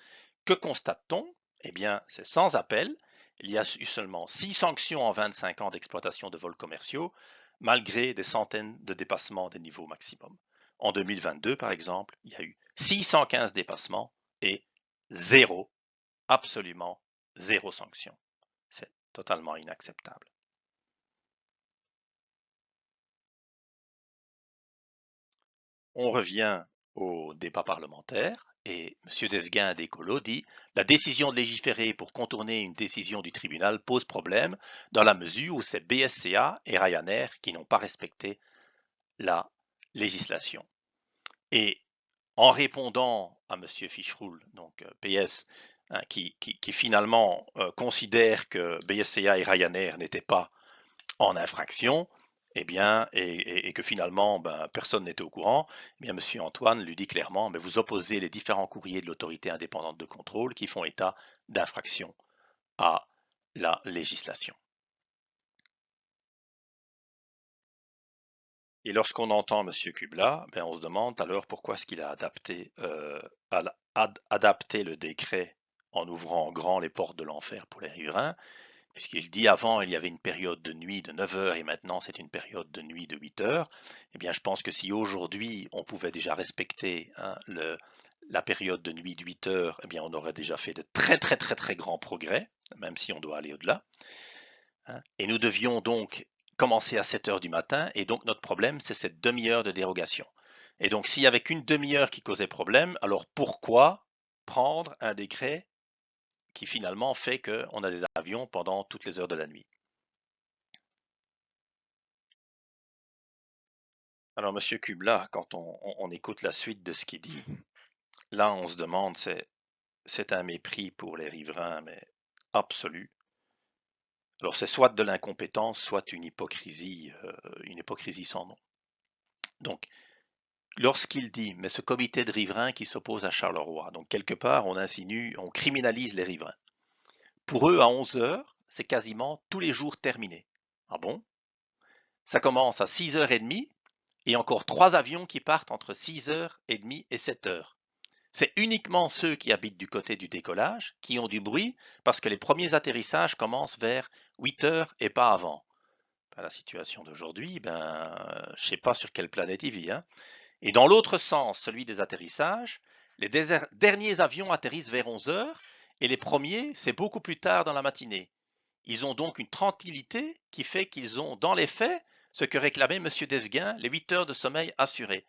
que constate-t-on? Eh bien, c'est sans appel. Il y a eu seulement 6 sanctions en 25 ans d'exploitation de vols commerciaux, malgré des centaines de dépassements des niveaux maximums. En 2022, par exemple, il y a eu 615 dépassements et zéro, absolument zéro sanction. C'est totalement inacceptable. On revient au débat parlementaire et M. Desguin d'Écolo dit « La décision de légiférer pour contourner une décision du tribunal pose problème dans la mesure où c'est BSCA et Ryanair qui n'ont pas respecté la législation. » Et en répondant à M. Fichroul, donc PS, hein, qui finalement considère que BSCA et Ryanair n'étaient pas en infraction, eh bien, et que finalement personne n'était au courant, eh bien, M. Antoine lui dit clairement, mais vous opposez les différents courriers de l'autorité indépendante de contrôle qui font état d'infraction à la législation. Et lorsqu'on entend M. Kubla, on se demande alors pourquoi est-ce qu'il a adapté le décret en ouvrant en grand les portes de l'enfer pour les riverains, puisqu'il dit avant il y avait une période de nuit de 9 heures et maintenant c'est une période de nuit de 8 heures. Eh bien je pense que si aujourd'hui on pouvait déjà respecter la période de nuit de 8 heures, eh bien on aurait déjà fait de très grands progrès, même si on doit aller au-delà. Et nous devions donc commencer à 7 heures du matin, et donc notre problème, c'est cette demi-heure de dérogation. Et donc, s'il n'y avait qu'une demi-heure qui causait problème, alors pourquoi prendre un décret qui finalement fait qu'on a des avions pendant toutes les heures de la nuit? Alors, Monsieur Kubla, quand on écoute la suite de ce qu'il dit, là, on se demande, c'est un mépris pour les riverains, mais absolu. Alors, c'est soit de l'incompétence, soit une hypocrisie sans nom. Donc, lorsqu'il dit, mais ce comité de riverains qui s'oppose à Charleroi, donc quelque part on insinue, on criminalise les riverains. Pour eux, à 11 heures, c'est quasiment tous les jours terminé. Ah bon? Ça commence à 6h30 et encore 3 avions qui partent entre 6h30 et 7h. C'est uniquement ceux qui habitent du côté du décollage qui ont du bruit parce que les premiers atterrissages commencent vers 8h et pas avant. La situation d'aujourd'hui, je ne sais pas sur quelle planète il vit, hein. Et dans l'autre sens, celui des atterrissages, les derniers avions atterrissent vers 11 heures et les premiers, c'est beaucoup plus tard dans la matinée. Ils ont donc une tranquillité qui fait qu'ils ont, dans les faits, ce que réclamait M. Desguin, les 8 heures de sommeil assurées.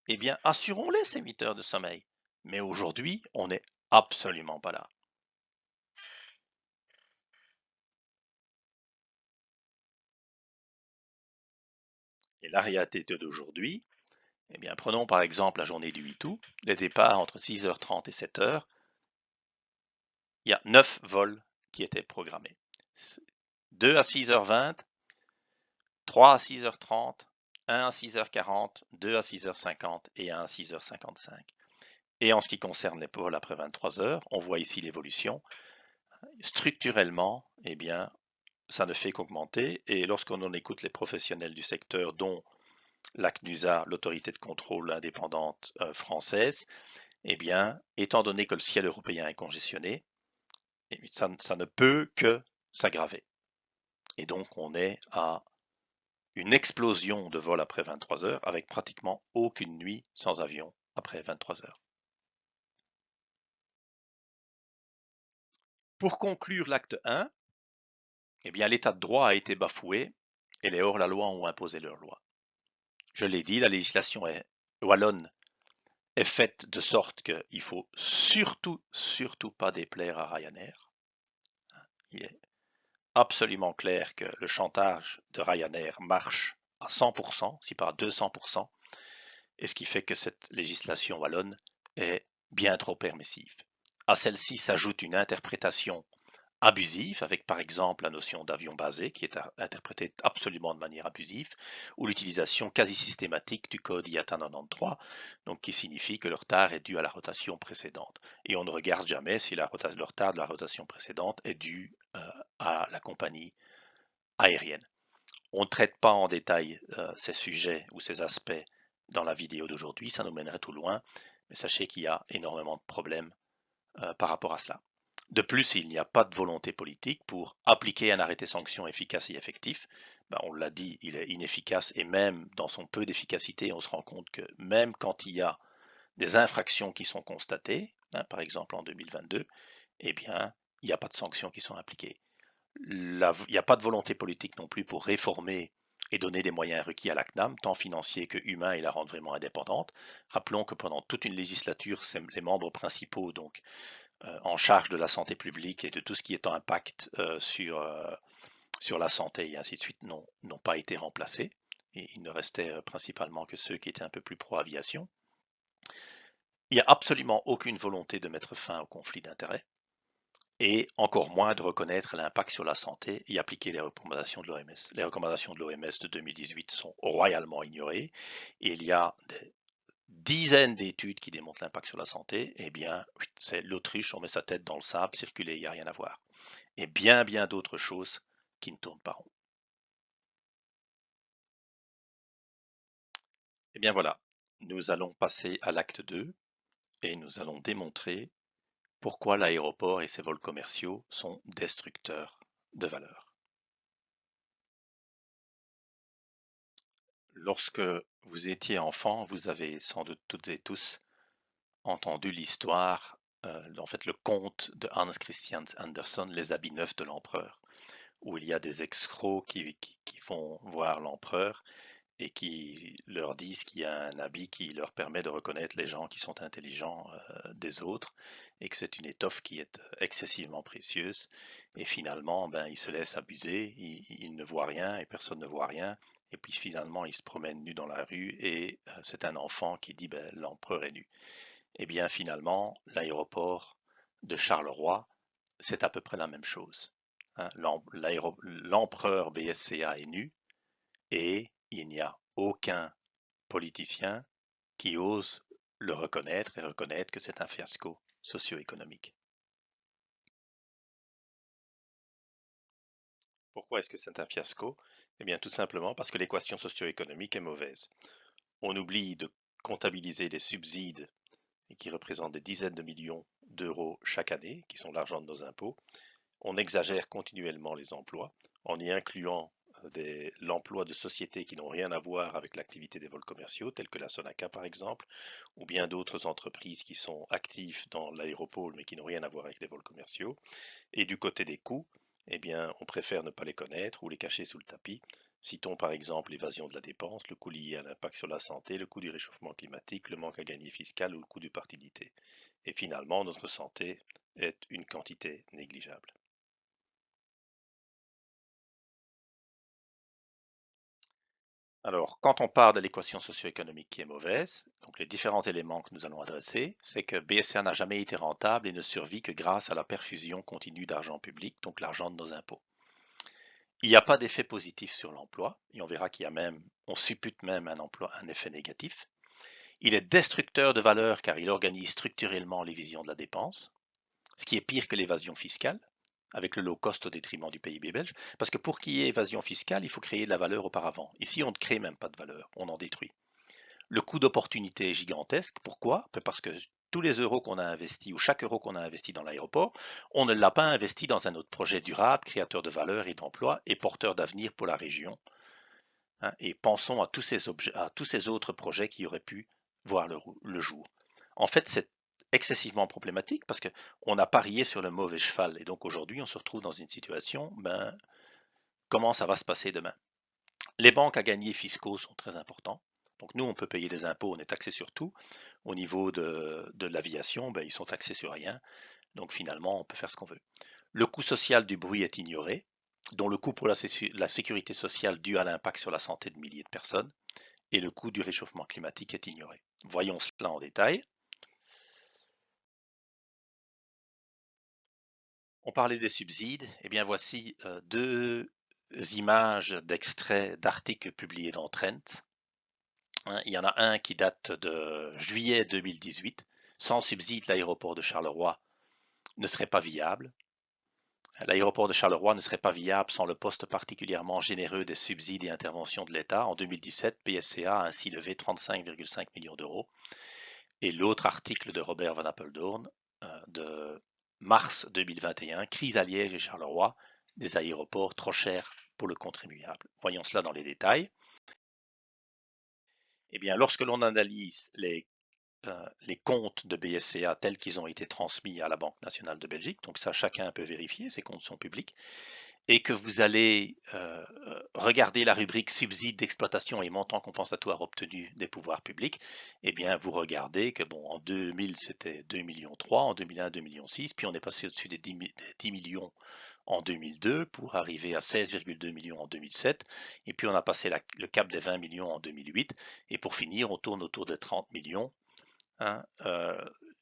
Eh bien, assurons-les ces 8 heures de sommeil. Mais aujourd'hui, on n'est absolument pas là. Et la réalité d'aujourd'hui, eh bien, prenons par exemple la journée du 8 août, les départs entre 6h30 et 7h, il y a 9 vols qui étaient programmés. 2 à 6h20, 3 à 6h30, 1 à 6h40, 2 à 6h50 et 1 à 6h55. Et en ce qui concerne les vols après 23 heures, on voit ici l'évolution. Structurellement, eh bien, ça ne fait qu'augmenter. Et lorsqu'on en écoute les professionnels du secteur, dont l'ACNUSA, l'autorité de contrôle indépendante française, eh bien, étant donné que le ciel européen est congestionné, ça ne peut que s'aggraver. Et donc, on est à une explosion de vols après 23 heures avec pratiquement aucune nuit sans avion après 23 heures. Pour conclure l'acte 1, eh bien, l'état de droit a été bafoué et les hors-la-loi ont imposé leur loi. Je l'ai dit, la législation wallonne est faite de sorte qu'il ne faut surtout pas déplaire à Ryanair. Il est absolument clair que le chantage de Ryanair marche à 100%, si pas à 200%, et ce qui fait que cette législation wallonne est bien trop permissive. À celle-ci s'ajoute une interprétation abusive, avec par exemple la notion d'avion basé, qui est interprétée absolument de manière abusive, ou l'utilisation quasi systématique du code IATA 93, donc qui signifie que le retard est dû à la rotation précédente. Et on ne regarde jamais si le retard de la rotation précédente est dû à la compagnie aérienne. On ne traite pas en détail ces sujets ou ces aspects dans la vidéo d'aujourd'hui, ça nous mènerait tout loin, mais sachez qu'il y a énormément de problèmes par rapport à cela. De plus, il n'y a pas de volonté politique pour appliquer un arrêté sanction efficace et effectif. Ben, on l'a dit, il est inefficace et même dans son peu d'efficacité, on se rend compte que même quand il y a des infractions qui sont constatées, par exemple en 2022, eh bien, il n'y a pas de sanctions qui sont appliquées. Il n'y a pas de volonté politique non plus pour réformer et donner des moyens requis à la CNAM, tant financiers que humains, et la rendre vraiment indépendante. Rappelons que pendant toute une législature, les membres principaux, donc en charge de la santé publique et de tout ce qui est en impact sur la santé et ainsi de suite, n'ont pas été remplacés. Et il ne restait principalement que ceux qui étaient un peu plus pro-aviation. Il n'y a absolument aucune volonté de mettre fin au conflit d'intérêts et encore moins de reconnaître l'impact sur la santé et appliquer les recommandations de l'OMS. Les recommandations de l'OMS de 2018 sont royalement ignorées et il y a des dizaines d'études qui démontrent l'impact sur la santé. Eh bien, c'est l'Autriche, on met sa tête dans le sable, circuler, il n'y a rien à voir. Et bien d'autres choses qui ne tournent pas rond. Eh bien voilà, nous allons passer à l'acte 2 et nous allons démontrer pourquoi l'aéroport et ses vols commerciaux sont destructeurs de valeur. Lorsque vous étiez enfant, vous avez sans doute toutes et tous entendu l'histoire, en fait le conte de Hans Christian Andersen, Les habits neufs de l'empereur, où il y a des escrocs qui vont voir l'empereur et qui leur disent qu'il y a un habit qui leur permet de reconnaître les gens qui sont intelligents des autres et que c'est une étoffe qui est excessivement précieuse. Et finalement, ben, ils se laissent abuser, ils ne voient rien et personne ne voit rien. Et puis finalement, ils se promènent nus dans la rue et c'est un enfant qui dit ben, l'empereur est nu. Et bien finalement, l'aéroport de Charleroi, c'est à peu près la même chose. Hein, l'empereur BSCA est nu et il n'y a aucun politicien qui ose le reconnaître et reconnaître que c'est un fiasco socio-économique. Pourquoi est-ce que c'est un fiasco? Eh bien, tout simplement parce que l'équation socio-économique est mauvaise. On oublie de comptabiliser des subsides qui représentent des dizaines de millions d'euros chaque année, qui sont l'argent de nos impôts. On exagère continuellement les emplois en y incluant l'emploi de sociétés qui n'ont rien à voir avec l'activité des vols commerciaux, telles que la Sonaca par exemple, ou bien d'autres entreprises qui sont actives dans l'aéroport mais qui n'ont rien à voir avec les vols commerciaux. Et du côté des coûts, eh bien, on préfère ne pas les connaître ou les cacher sous le tapis. Citons par exemple l'évasion de la dépense, le coût lié à l'impact sur la santé, le coût du réchauffement climatique, le manque à gagner fiscal ou le coût du partilité. Et finalement, notre santé est une quantité négligeable. Alors, quand on part de l'équation socio-économique qui est mauvaise, donc les différents éléments que nous allons adresser, c'est que BSR n'a jamais été rentable et ne survit que grâce à la perfusion continue d'argent public, donc l'argent de nos impôts. Il n'y a pas d'effet positif sur l'emploi, et on verra qu'il y a même, on suppute même un effet négatif. Il est destructeur de valeur car il organise structurellement les visions de la dépense, ce qui est pire que l'évasion fiscale, avec le low cost au détriment du PIB belge, parce que pour qu'il y ait évasion fiscale, il faut créer de la valeur auparavant. Ici, on ne crée même pas de valeur, on en détruit. Le coût d'opportunité est gigantesque. Pourquoi? Parce que tous les euros qu'on a investis, ou chaque euro qu'on a investi dans l'aéroport, on ne l'a pas investi dans un autre projet durable, créateur de valeur et d'emplois et porteur d'avenir pour la région. Hein, et pensons à tous ces autres projets qui auraient pu voir le jour. En fait, c'est excessivement problématique parce qu'on a parié sur le mauvais cheval. Et donc aujourd'hui, on se retrouve dans une situation, ben, comment ça va se passer demain? Les banques à gagner fiscaux sont très importants. Donc nous, on peut payer des impôts, on est taxé sur tout. Au niveau de l'aviation, ben, ils sont taxés sur rien. Donc finalement, on peut faire ce qu'on veut. Le coût social du bruit est ignoré, dont le coût pour la sécurité sociale dû à l'impact sur la santé de milliers de personnes, et le coût du réchauffement climatique est ignoré. Voyons cela en détail. On parlait des subsides, et bien voici deux images d'extraits d'articles publiés dans Trent. Il y en a un qui date de juillet 2018. Sans subside, l'aéroport de Charleroi ne serait pas viable. L'aéroport de Charleroi ne serait pas viable sans le poste particulièrement généreux des subsides et interventions de l'État. En 2017, PSCA a ainsi levé 35,5 millions d'euros. Et l'autre article de Robert Van Apeldoorn de mars 2021, crise à Liège et Charleroi, des aéroports trop chers pour le contribuable. Voyons cela dans les détails. Eh bien, lorsque l'on analyse les comptes de BSCA tels qu'ils ont été transmis à la Banque nationale de Belgique, donc ça chacun peut vérifier, ces comptes sont publics, et que vous allez regarder la rubrique subsides d'exploitation et montants compensatoires obtenus des pouvoirs publics, eh bien vous regardez que bon, en 2000 c'était 2,3 millions, en 2001 2,6 millions, puis on est passé au-dessus des 10 millions en 2002 pour arriver à 16,2 millions en 2007, et puis on a passé le cap des 20 millions en 2008, et pour finir on tourne autour de 30 millions. Hein,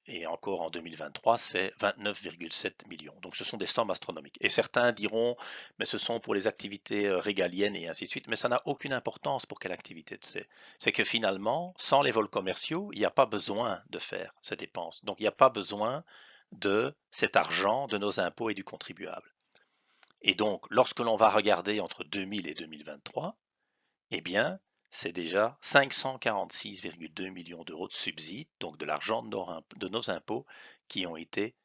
et encore en 2023, c'est 29,7 millions. Donc ce sont des sommes astronomiques. Et certains diront, mais ce sont pour les activités régaliennes et ainsi de suite, mais ça n'a aucune importance pour quelle activité c'est. C'est que finalement, sans les vols commerciaux, il n'y a pas besoin de faire ces dépenses. Donc il n'y a pas besoin de cet argent de nos impôts et du contribuable. Et donc, lorsque l'on va regarder entre 2000 et 2023, eh bien, c'est déjà 546,2 millions d'euros de subsides, donc de l'argent de nos impôts, qui ont été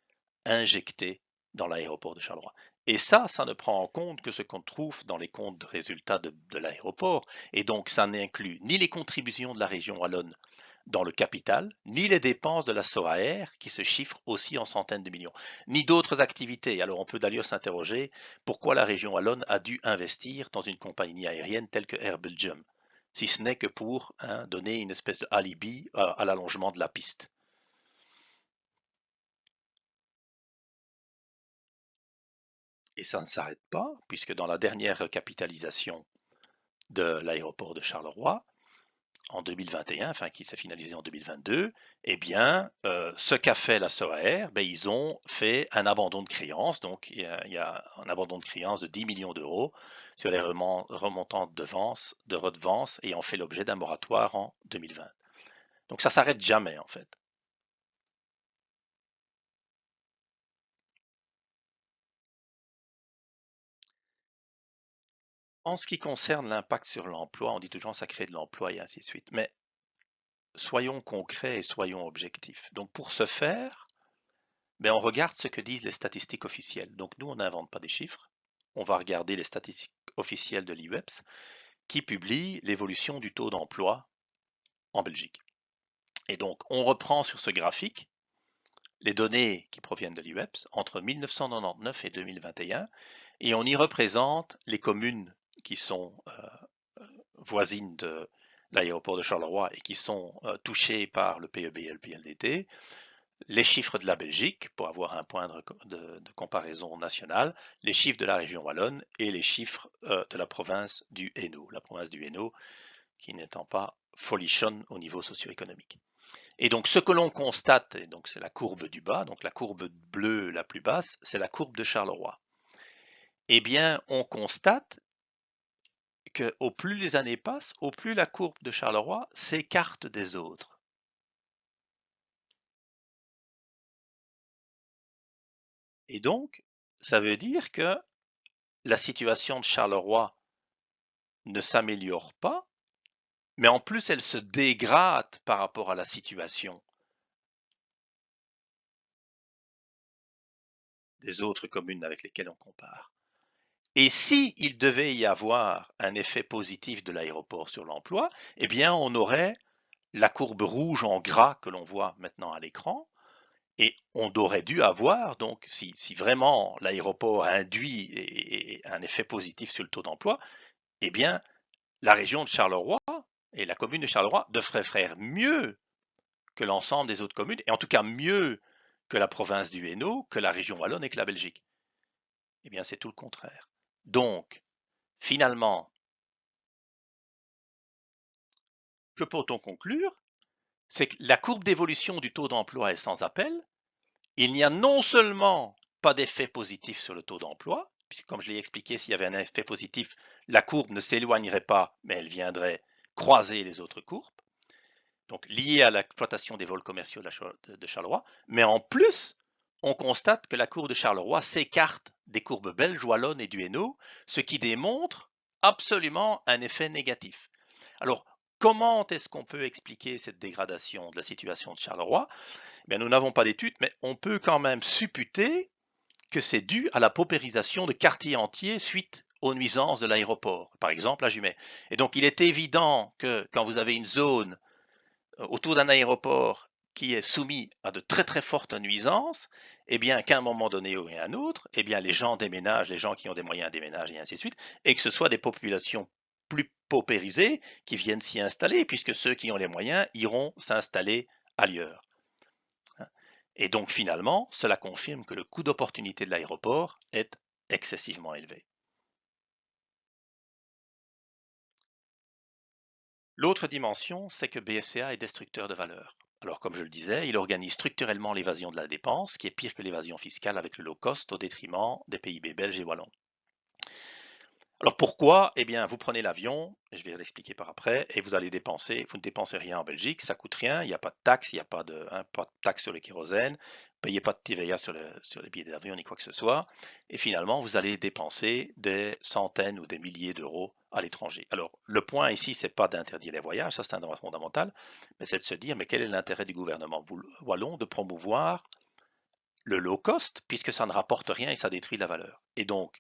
injectés dans l'aéroport de Charleroi. Et ça ne prend en compte que ce qu'on trouve dans les comptes de résultats de l'aéroport. Et donc, ça n'inclut ni les contributions de la région wallonne dans le capital, ni les dépenses de la SOAR, qui se chiffrent aussi en centaines de millions, ni d'autres activités. Alors on peut d'ailleurs s'interroger pourquoi la région wallonne a dû investir dans une compagnie aérienne telle que Air Belgium, si ce n'est que pour donner une espèce d'alibi à l'allongement de la piste. Et ça ne s'arrête pas, puisque dans la dernière capitalisation de l'aéroport de Charleroi, en 2021, enfin qui s'est finalisé en 2022, eh bien, ce qu'a fait la SOAR, ben, ils ont fait un abandon de créance. Donc, il y a un abandon de créance de 10 millions d'euros sur les remontants de redevances ayant fait l'objet d'un moratoire en 2020. Donc, ça s'arrête jamais, en fait. En ce qui concerne l'impact sur l'emploi, on dit toujours que ça crée de l'emploi et ainsi de suite. Mais soyons concrets et soyons objectifs. Donc, pour ce faire, ben, on regarde ce que disent les statistiques officielles. Donc nous, on n'invente pas des chiffres. On va regarder les statistiques officielles de l'IWEPS qui publient l'évolution du taux d'emploi en Belgique. Et donc, on reprend sur ce graphique les données qui proviennent de l'IWEPS entre 1999 et 2021 et on y représente les communes qui sont voisines de l'aéroport de Charleroi et qui sont touchées par le PEB et le PLDT, les chiffres de la Belgique pour avoir un point de comparaison national, les chiffres de la région wallonne et les chiffres de la province du Hainaut. La province du Hainaut qui n'étant pas folichonne au niveau socio-économique. Et donc ce que l'on constate, et donc c'est la courbe du bas, donc la courbe bleue la plus basse, c'est la courbe de Charleroi. Eh bien, on constate que au plus les années passent, au plus la courbe de Charleroi s'écarte des autres. Et donc, ça veut dire que la situation de Charleroi ne s'améliore pas, mais en plus elle se dégrade par rapport à la situation des autres communes avec lesquelles on compare. Et si il devait y avoir un effet positif de l'aéroport sur l'emploi, eh bien on aurait la courbe rouge en gras que l'on voit maintenant à l'écran, et on aurait dû avoir, donc si vraiment l'aéroport induit un effet positif sur le taux d'emploi, eh bien la région de Charleroi et la commune de Charleroi devraient faire mieux que l'ensemble des autres communes, et en tout cas mieux que la province du Hainaut, que la région wallonne et que la Belgique. Eh bien, c'est tout le contraire. Donc, finalement, que peut-on conclure? C'est que la courbe d'évolution du taux d'emploi est sans appel. Il n'y a non seulement pas d'effet positif sur le taux d'emploi, puisque comme je l'ai expliqué, s'il y avait un effet positif, la courbe ne s'éloignerait pas, mais elle viendrait croiser les autres courbes, donc liées à l'exploitation des vols commerciaux de Charleroi, mais en plus, on constate que la courbe de Charleroi s'écarte des courbes belges, wallonnes et du Hainaut, ce qui démontre absolument un effet négatif. Alors, comment est-ce qu'on peut expliquer cette dégradation de la situation de Charleroi? Eh bien, nous n'avons pas d'études, mais on peut quand même supputer que c'est dû à la paupérisation de quartiers entiers suite aux nuisances de l'aéroport, par exemple à Jumet. Et donc, il est évident que quand vous avez une zone autour d'un aéroport qui est soumis à de très très fortes nuisances, eh bien qu'à un moment donné ou à un autre, eh bien les gens déménagent, les gens qui ont des moyens déménagent et ainsi de suite, et que ce soit des populations plus paupérisées qui viennent s'y installer, puisque ceux qui ont les moyens iront s'installer ailleurs. Et donc finalement, cela confirme que le coût d'opportunité de l'aéroport est excessivement élevé. L'autre dimension, c'est que BFCA est destructeur de valeur. Alors comme je le disais, il organise structurellement l'évasion de la dépense, qui est pire que l'évasion fiscale avec le low cost au détriment des PIB belges et wallons. Alors pourquoi? Eh bien, vous prenez l'avion, je vais l'expliquer par après, et vous allez dépenser, vous ne dépensez rien en Belgique, ça coûte rien, il n'y a pas de taxe, il n'y a pas de taxe sur le kérosène, payez pas de TVA sur les billets d'avion ni quoi que ce soit, et finalement vous allez dépenser des centaines ou des milliers d'euros à l'étranger. Alors le point ici, c'est pas d'interdire les voyages, ça c'est un droit fondamental, mais c'est de se dire, mais quel est l'intérêt du gouvernement wallon de promouvoir le low cost, puisque ça ne rapporte rien et ça détruit la valeur. Et donc,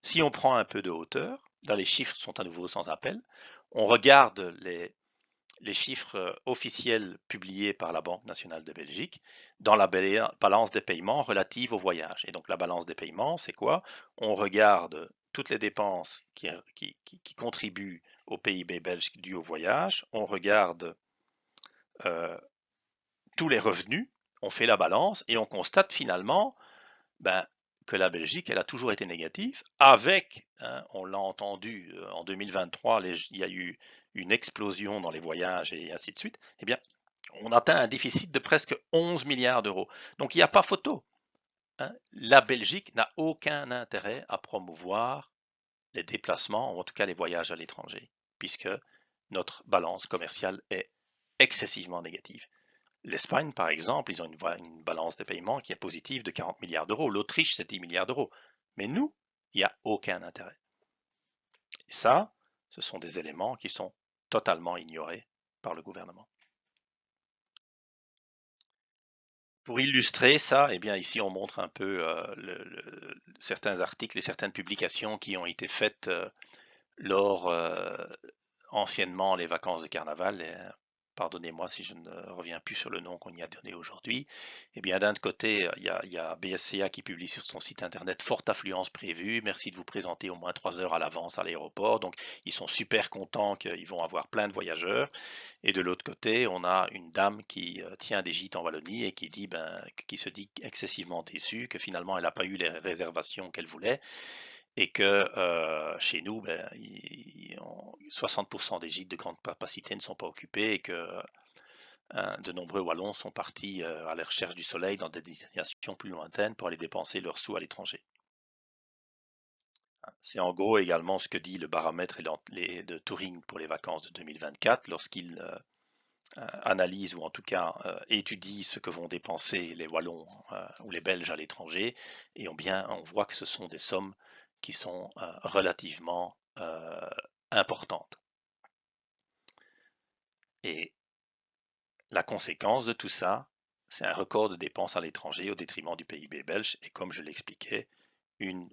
si on prend un peu de hauteur, là les chiffres sont à nouveau sans appel, on regarde les chiffres officiels publiés par la Banque nationale de Belgique dans la balance des paiements relative au voyage. Et donc la balance des paiements, c'est quoi? On regarde toutes les dépenses qui contribuent au PIB belge dû au voyage, on regarde euh, tous les revenus, on fait la balance et on constate finalement ben, que la Belgique, elle a toujours été négative, avec, hein, on l'a entendu, en 2023, il y a eu une explosion dans les voyages et ainsi de suite, eh bien, on atteint un déficit de presque 11 milliards d'euros. Donc il n'y a pas photo. Hein. La Belgique n'a aucun intérêt à promouvoir les déplacements, ou en tout cas les voyages à l'étranger, puisque notre balance commerciale est excessivement négative. L'Espagne, par exemple, ils ont une balance de paiement qui est positive de 40 milliards d'euros. L'Autriche, c'est 10 milliards d'euros. Mais nous, il n'y a aucun intérêt. Et ça, ce sont des éléments qui sont totalement ignorés par le gouvernement. Pour illustrer ça, eh bien ici on montre un peu certains articles et certaines publications qui ont été faites lors anciennement les vacances de carnaval, pardonnez-moi si je ne reviens plus sur le nom qu'on y a donné aujourd'hui, eh bien d'un côté, il y a BSCA qui publie sur son site internet forte affluence prévue, merci de vous présenter au moins 3 heures à l'avance à l'aéroport, donc ils sont super contents qu'ils vont avoir plein de voyageurs, et de l'autre côté, on a une dame qui tient des gîtes en Wallonie et qui dit, qui se dit excessivement déçue, que finalement elle n'a pas eu les réservations qu'elle voulait, et que chez nous, 60% des gîtes de grande capacité ne sont pas occupés et que de nombreux Wallons sont partis à la recherche du soleil dans des destinations plus lointaines pour aller dépenser leurs sous à l'étranger. C'est en gros également ce que dit le baromètre de Turing pour les vacances de 2024 lorsqu'il analyse ou en tout cas étudie ce que vont dépenser les Wallons ou les Belges à l'étranger et on voit que ce sont des sommes qui sont relativement importantes. Et la conséquence de tout ça, c'est un record de dépenses à l'étranger au détriment du PIB belge et comme je l'expliquais, une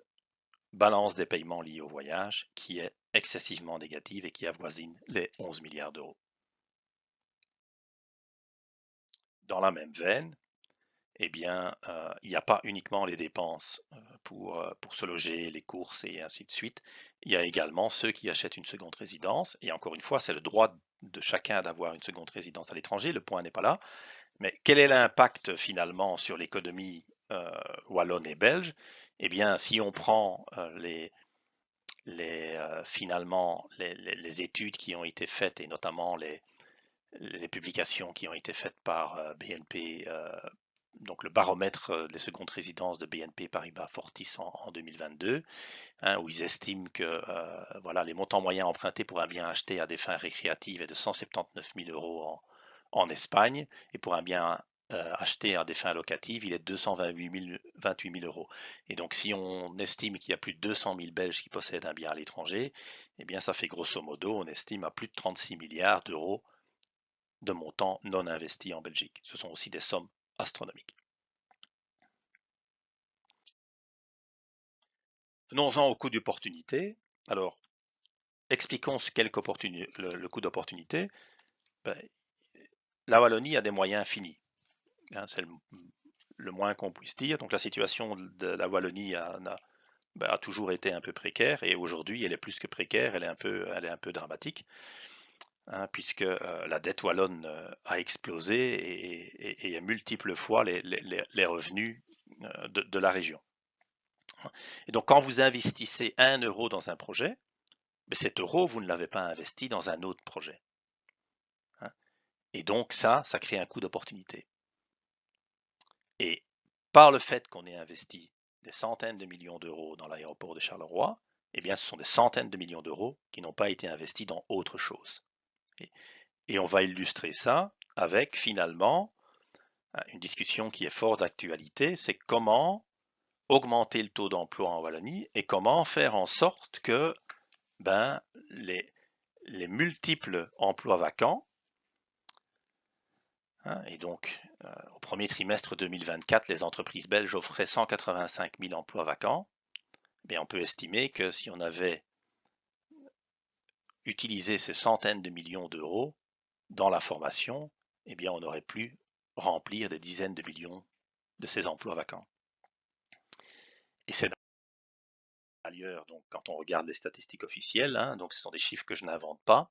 balance des paiements liés au voyage qui est excessivement négative et qui avoisine les 11 milliards d'euros. Dans la même veine, eh bien, il n'y a pas uniquement les dépenses pour se loger, les courses et ainsi de suite. Il y a également ceux qui achètent une seconde résidence. Et encore une fois, c'est le droit de chacun d'avoir une seconde résidence à l'étranger. Le point n'est pas là. Mais quel est l'impact finalement sur l'économie wallonne et belge? Eh bien, si on prend finalement les études qui ont été faites et notamment les publications qui ont été faites par BNP, donc le baromètre des secondes résidences de BNP Paribas Fortis en 2022, hein, où ils estiment que voilà, les montants moyens empruntés pour un bien acheté à des fins récréatives est de 179 000 euros en Espagne et pour un bien acheté à des fins locatives, il est de 228 000 euros. Et donc, si on estime qu'il y a plus de 200 000 Belges qui possèdent un bien à l'étranger, eh bien, ça fait grosso modo, on estime à plus de 36 milliards d'euros de montants non investis en Belgique. Ce sont aussi des sommes astronomiques. Venons-en au coût d'opportunité. Alors, expliquons ce qu'est le coût d'opportunité. Ben, la Wallonie a des moyens finis. Hein, c'est le moins qu'on puisse dire. Donc la situation de la Wallonie a toujours été un peu précaire et aujourd'hui elle est plus que précaire, elle est un peu dramatique, hein, puisque la dette wallonne a explosé et multiples fois les revenus de la région. Et donc quand vous investissez 1 euro dans un projet, mais cet euro, vous ne l'avez pas investi dans un autre projet. Hein. Et donc ça crée un coût d'opportunité. Et par le fait qu'on ait investi des centaines de millions d'euros dans l'aéroport de Charleroi, eh bien ce sont des centaines de millions d'euros qui n'ont pas été investis dans autre chose. Et on va illustrer ça avec finalement une discussion qui est fort d'actualité, c'est comment augmenter le taux d'emploi en Wallonie et comment faire en sorte que ben, les multiples emplois vacants, hein, et donc au premier trimestre 2024, les entreprises belges offraient 185 000 emplois vacants, mais on peut estimer que si on avait utilisé ces centaines de millions d'euros dans la formation, eh bien on aurait pu remplir des dizaines de millions de ces emplois vacants. Et c'est d'ailleurs, donc, quand on regarde les statistiques officielles, hein, donc ce sont des chiffres que je n'invente pas,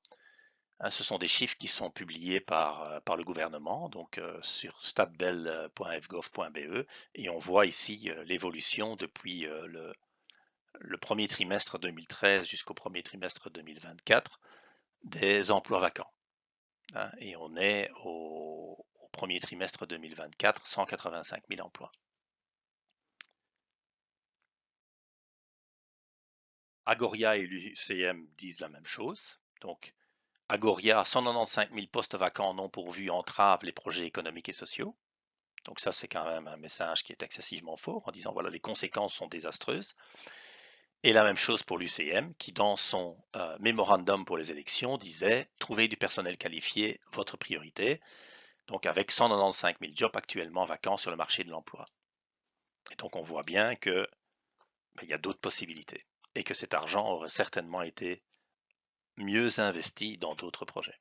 hein, ce sont des chiffres qui sont publiés par le gouvernement, donc sur statbel.fgov.be, et on voit ici l'évolution depuis le premier trimestre 2013 jusqu'au premier trimestre 2024 des emplois vacants. Hein, et on est au premier trimestre 2024, 185 000 emplois. Agoria et l'UCM disent la même chose. Donc, Agoria, 195 000 postes vacants non pourvus entravent les projets économiques et sociaux. Donc ça, c'est quand même un message qui est excessivement fort en disant, voilà, les conséquences sont désastreuses. Et la même chose pour l'UCM, qui dans son mémorandum pour les élections disait, trouver du personnel qualifié, votre priorité. Donc avec 195 000 jobs actuellement vacants sur le marché de l'emploi. Et donc on voit bien que il y a d'autres possibilités et que cet argent aurait certainement été mieux investi dans d'autres projets.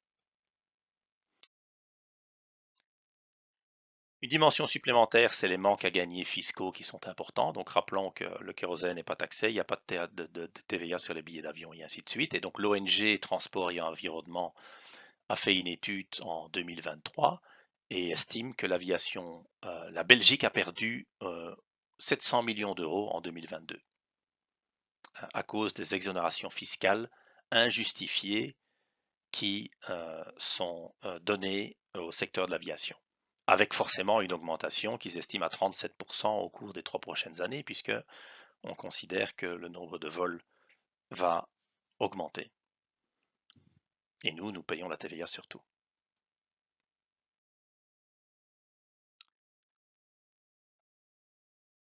Une dimension supplémentaire, c'est les manques à gagner fiscaux qui sont importants. Donc rappelons que le kérosène n'est pas taxé, il n'y a pas de TVA sur les billets d'avion et ainsi de suite. Et donc l'ONG Transport et Environnement a fait une étude en 2023 et estime que l'aviation, la Belgique a perdu 700 millions d'euros en 2022 à cause des exonérations fiscales injustifiées qui sont données au secteur de l'aviation, avec forcément une augmentation qu'ils estiment à 37% au cours des 3 prochaines années, puisque on considère que le nombre de vols va augmenter. Et nous payons la TVA sur tout.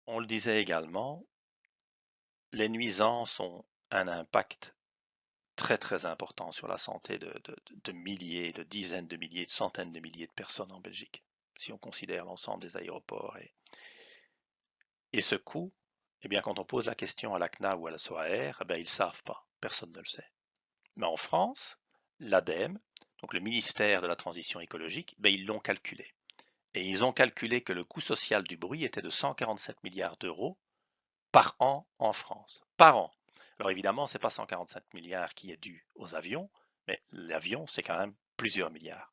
On le disait également, les nuisances ont un impact très très important sur la santé de milliers, de dizaines de milliers, de centaines de milliers de personnes en Belgique, si on considère l'ensemble des aéroports. Et ce coût, eh bien, quand on pose la question à l'ACNA ou à la SOAR, eh bien, ils ne savent pas, personne ne le sait. Mais en France, l'ADEME, donc le ministère de la Transition écologique, ben, ils l'ont calculé. Et ils ont calculé que le coût social du bruit était de 147 milliards d'euros par an en France. Par an. Alors évidemment, ce n'est pas 147 milliards qui est dû aux avions, mais l'avion, c'est quand même plusieurs milliards.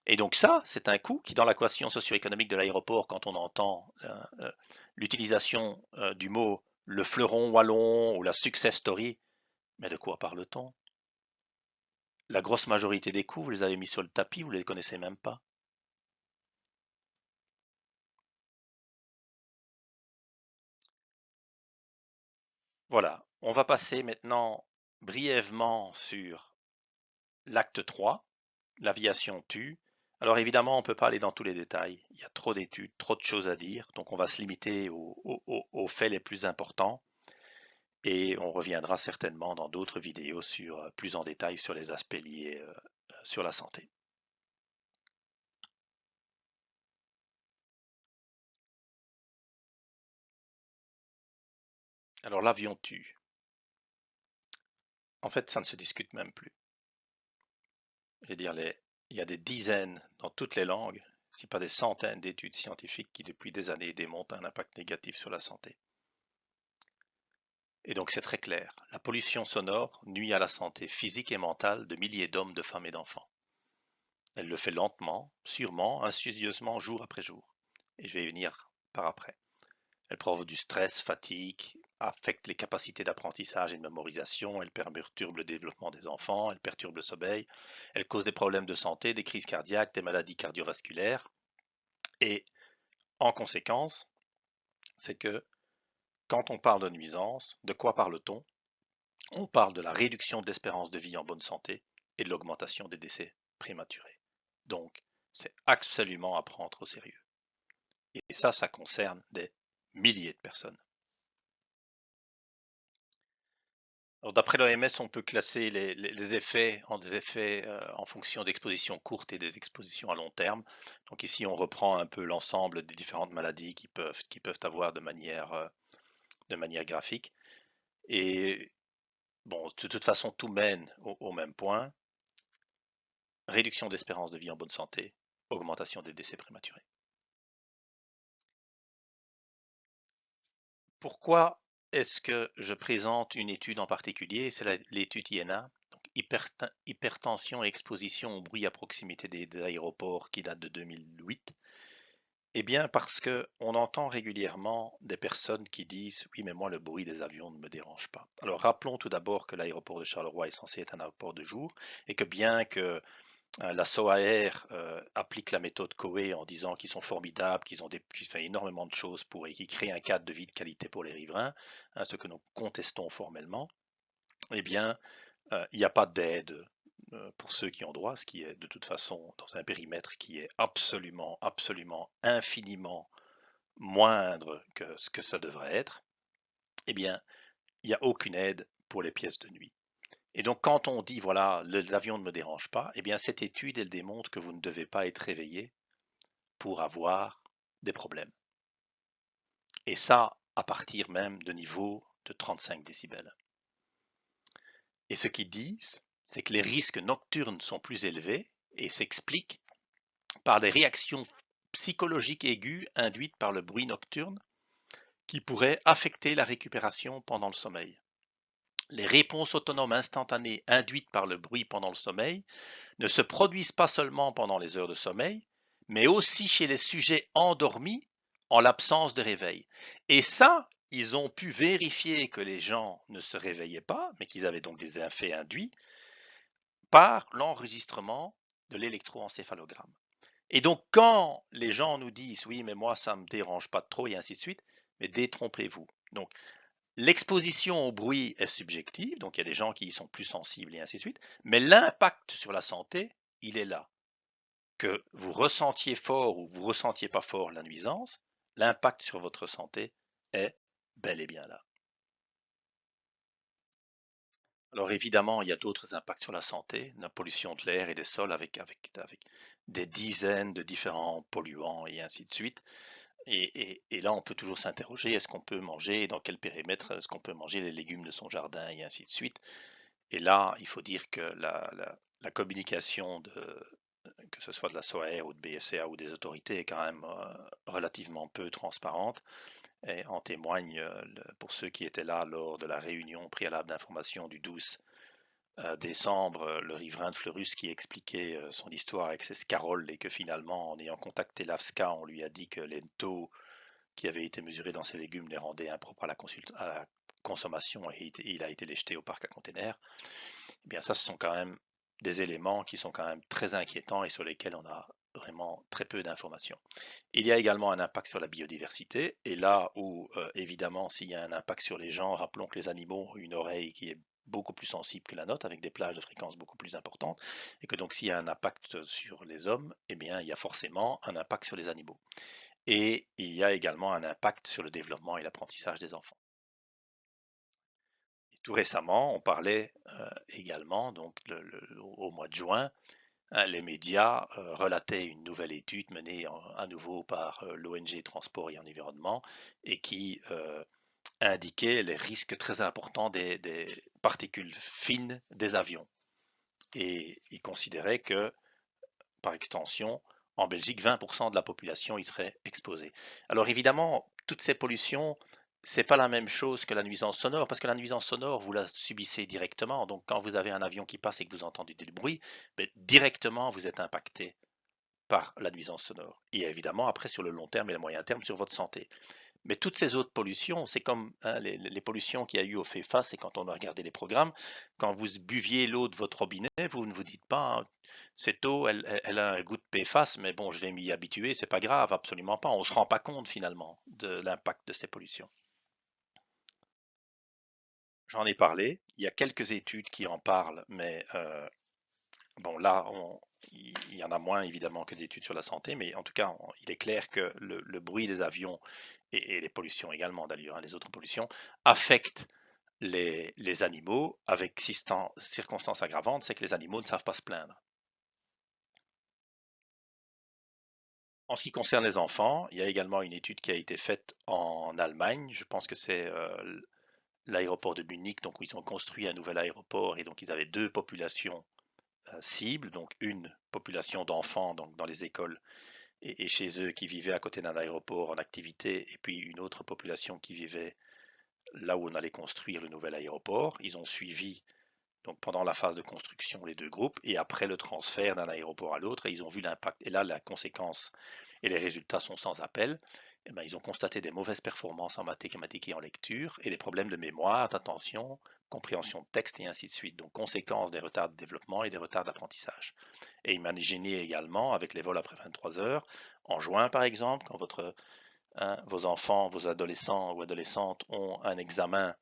Et donc ça, c'est un coût qui, dans l'équation socio-économique de l'aéroport, quand on entend l'utilisation du mot le fleuron wallon ou la success story, mais de quoi parle-t-on? La grosse majorité des coûts, vous les avez mis sur le tapis, vous ne les connaissez même pas. Voilà, on va passer maintenant brièvement sur l'acte 3, l'aviation tue, Alors évidemment, on ne peut pas aller dans tous les détails. Il y a trop d'études, trop de choses à dire. Donc on va se limiter aux faits les plus importants. Et on reviendra certainement dans d'autres vidéos sur plus en détail sur les aspects liés sur la santé. Alors l'avion tue. En fait, ça ne se discute même plus. Je veux dire, il y a des dizaines dans toutes les langues, si pas des centaines d'études scientifiques qui depuis des années démontrent un impact négatif sur la santé. Et donc c'est très clair, la pollution sonore nuit à la santé physique et mentale de milliers d'hommes, de femmes et d'enfants. Elle le fait lentement, sûrement, insidieusement, jour après jour. Et je vais y venir par après. Elle provoque du stress, fatigue, affecte les capacités d'apprentissage et de mémorisation, elle perturbe le développement des enfants, elle perturbe le sommeil, elle cause des problèmes de santé, des crises cardiaques, des maladies cardiovasculaires. Et en conséquence, c'est que quand on parle de nuisance, de quoi parle-t-on? On parle de la réduction de l'espérance de vie en bonne santé et de l'augmentation des décès prématurés. Donc, c'est absolument à prendre au sérieux. Et ça concerne des milliers de personnes. D'après l'OMS, on peut classer les effets en des effets en fonction d'expositions courtes et des expositions à long terme. Donc ici, on reprend un peu l'ensemble des différentes maladies qui peuvent avoir de manière graphique. Et bon, de toute façon, tout mène au même point. Réduction d'espérance de vie en bonne santé, augmentation des décès prématurés. Pourquoi est-ce que je présente une étude en particulier? C'est l'étude INA, donc hypertension et exposition au bruit à proximité des aéroports qui date de 2008. Eh bien parce que on entend régulièrement des personnes qui disent oui mais moi le bruit des avions ne me dérange pas. Alors rappelons tout d'abord que l'aéroport de Charleroi est censé être un aéroport de jour et que bien que la SOAR applique la méthode Coe en disant qu'ils sont formidables, qu'ils font énormément de choses et qu'ils créent un cadre de vie de qualité pour les riverains, hein, ce que nous contestons formellement. Eh bien, il n'y a pas d'aide pour ceux qui ont droit, ce qui est de toute façon dans un périmètre qui est absolument, absolument, infiniment moindre que ce que ça devrait être. Eh bien, il n'y a aucune aide pour les pièces de nuit. Et donc, quand on dit, voilà, l'avion ne me dérange pas, eh bien, cette étude, elle démontre que vous ne devez pas être réveillé pour avoir des problèmes. Et ça, à partir même de niveaux de 35 décibels. Et ce qu'ils disent, c'est que les risques nocturnes sont plus élevés et s'expliquent par des réactions psychologiques aiguës induites par le bruit nocturne qui pourraient affecter la récupération pendant le sommeil. Les réponses autonomes instantanées induites par le bruit pendant le sommeil ne se produisent pas seulement pendant les heures de sommeil, mais aussi chez les sujets endormis en l'absence de réveil. Et ça, ils ont pu vérifier que les gens ne se réveillaient pas, mais qu'ils avaient donc des effets induits par l'enregistrement de l'électroencéphalogramme. Et donc quand les gens nous disent oui mais moi ça me dérange pas trop et ainsi de suite, mais détrompez-vous. Donc l'exposition au bruit est subjective, donc il y a des gens qui y sont plus sensibles et ainsi de suite, mais l'impact sur la santé, il est là. Que vous ressentiez fort ou vous ressentiez pas fort la nuisance, l'impact sur votre santé est bel et bien là. Alors évidemment, il y a d'autres impacts sur la santé, la pollution de l'air et des sols avec des dizaines de différents polluants et ainsi de suite. Et là, on peut toujours s'interroger, est-ce qu'on peut manger, dans quel périmètre, est-ce qu'on peut manger les légumes de son jardin et ainsi de suite. Et là, il faut dire que la communication que ce soit de la SOAR ou de BSCA ou des autorités est quand même relativement peu transparente. Et en témoigne pour ceux qui étaient là lors de la réunion préalable d'information du 12 décembre, le riverain de Fleurus qui expliquait son histoire avec ses scaroles et que finalement, en ayant contacté l'AFSCA, on lui a dit que les taux qui avaient été mesurés dans ses légumes les rendaient impropres à la consommation et il a été les jeter au parc à containers. Eh bien, ça, ce sont quand même des éléments qui sont quand même très inquiétants et sur lesquels on a vraiment très peu d'informations. Il y a également un impact sur la biodiversité, et là où, évidemment, s'il y a un impact sur les gens, rappelons que les animaux ont une oreille qui est beaucoup plus sensible que la nôtre, avec des plages de fréquences beaucoup plus importantes, et que donc s'il y a un impact sur les hommes, eh bien il y a forcément un impact sur les animaux. Et il y a également un impact sur le développement et l'apprentissage des enfants. Et tout récemment, on parlait également, donc au mois de juin, les médias relataient une nouvelle étude menée à nouveau par l'ONG Transport et Environnement et qui indiquait les risques très importants des particules fines des avions. Et il considérait que, par extension, en Belgique, 20% de la population y serait exposée. Alors évidemment, toutes ces pollutions, c'est pas la même chose que la nuisance sonore, parce que la nuisance sonore, vous la subissez directement. Donc quand vous avez un avion qui passe et que vous entendez du bruit, directement vous êtes impacté par la nuisance sonore. Et évidemment, après, sur le long terme et le moyen terme, sur votre santé. Mais toutes ces autres pollutions, c'est comme les pollutions qu'il y a eu au FEFA, c'est quand on a regardé les programmes, quand vous buviez l'eau de votre robinet, vous ne vous dites pas, hein, cette eau, elle a un goût de PFAS, mais bon, je vais m'y habituer, c'est pas grave, absolument pas. On ne se rend pas compte finalement de l'impact de ces pollutions. J'en ai parlé, il y a quelques études qui en parlent, mais bon, là, il y en a moins évidemment que des études sur la santé, mais en tout cas, il est clair que le bruit des avions et les pollutions également d'ailleurs, hein, les autres pollutions, affectent les animaux avec circonstances aggravantes, c'est que les animaux ne savent pas se plaindre. En ce qui concerne les enfants, il y a également une étude qui a été faite en Allemagne, je pense que c'est l'aéroport de Munich, donc où ils ont construit un nouvel aéroport et donc ils avaient deux populations cibles, donc une population d'enfants donc dans les écoles et chez eux qui vivaient à côté d'un aéroport en activité, et puis une autre population qui vivait là où on allait construire le nouvel aéroport. Ils ont suivi donc pendant la phase de construction les deux groupes et après le transfert d'un aéroport à l'autre et ils ont vu l'impact. Et là, la conséquence et les résultats sont sans appel. Eh ben, ils ont constaté des mauvaises performances en mathématiques et en lecture et des problèmes de mémoire, d'attention, compréhension de texte et ainsi de suite. Donc conséquence des retards de développement et des retards d'apprentissage. Et imaginez également avec les vols après 23 heures, en juin par exemple, quand vos enfants, vos adolescents ou adolescentes ont un examen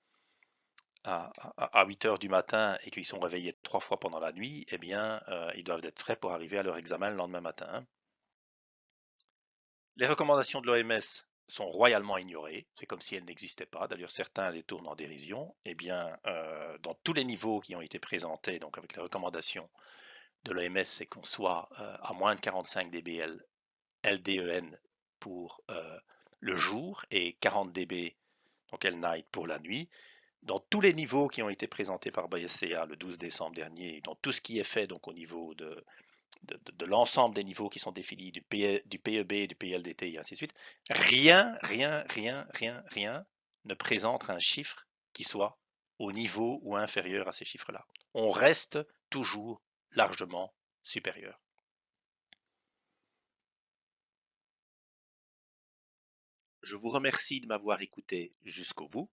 à 8 heures du matin et qu'ils sont réveillés 3 fois pendant la nuit, eh bien, ils doivent être frais pour arriver à leur examen le lendemain matin, hein. Les recommandations de l'OMS sont royalement ignorées, c'est comme si elles n'existaient pas. D'ailleurs, certains les tournent en dérision. Eh bien, dans tous les niveaux qui ont été présentés, donc avec les recommandations de l'OMS, c'est qu'on soit à moins de 45 dBl LDEN pour le jour et 40 dB, donc L-night pour la nuit. Dans tous les niveaux qui ont été présentés par BSCA le 12 décembre dernier, dans tout ce qui est fait donc au niveau de l'ensemble des niveaux qui sont définis, du PEB, du PLDT et ainsi de suite, rien ne présente un chiffre qui soit au niveau ou inférieur à ces chiffres-là. On reste toujours largement supérieur. Je vous remercie de m'avoir écouté jusqu'au bout.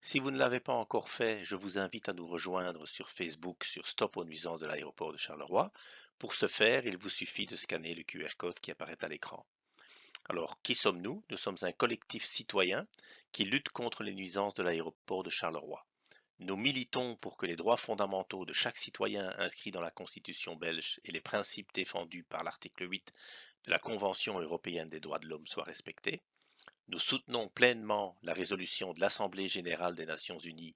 Si vous ne l'avez pas encore fait, je vous invite à nous rejoindre sur Facebook sur Stop aux nuisances de l'aéroport de Charleroi. Pour ce faire, il vous suffit de scanner le QR code qui apparaît à l'écran. Alors, qui sommes-nous? Nous sommes un collectif citoyen qui lutte contre les nuisances de l'aéroport de Charleroi. Nous militons pour que les droits fondamentaux de chaque citoyen inscrits dans la Constitution belge et les principes défendus par l'article 8 de la Convention européenne des droits de l'homme soient respectés. Nous soutenons pleinement la résolution de l'Assemblée générale des Nations unies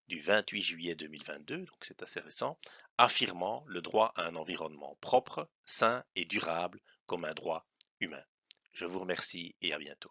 du 28 juillet 2022, donc c'est assez récent, affirmant le droit à un environnement propre, sain et durable comme un droit humain. Je vous remercie et à bientôt.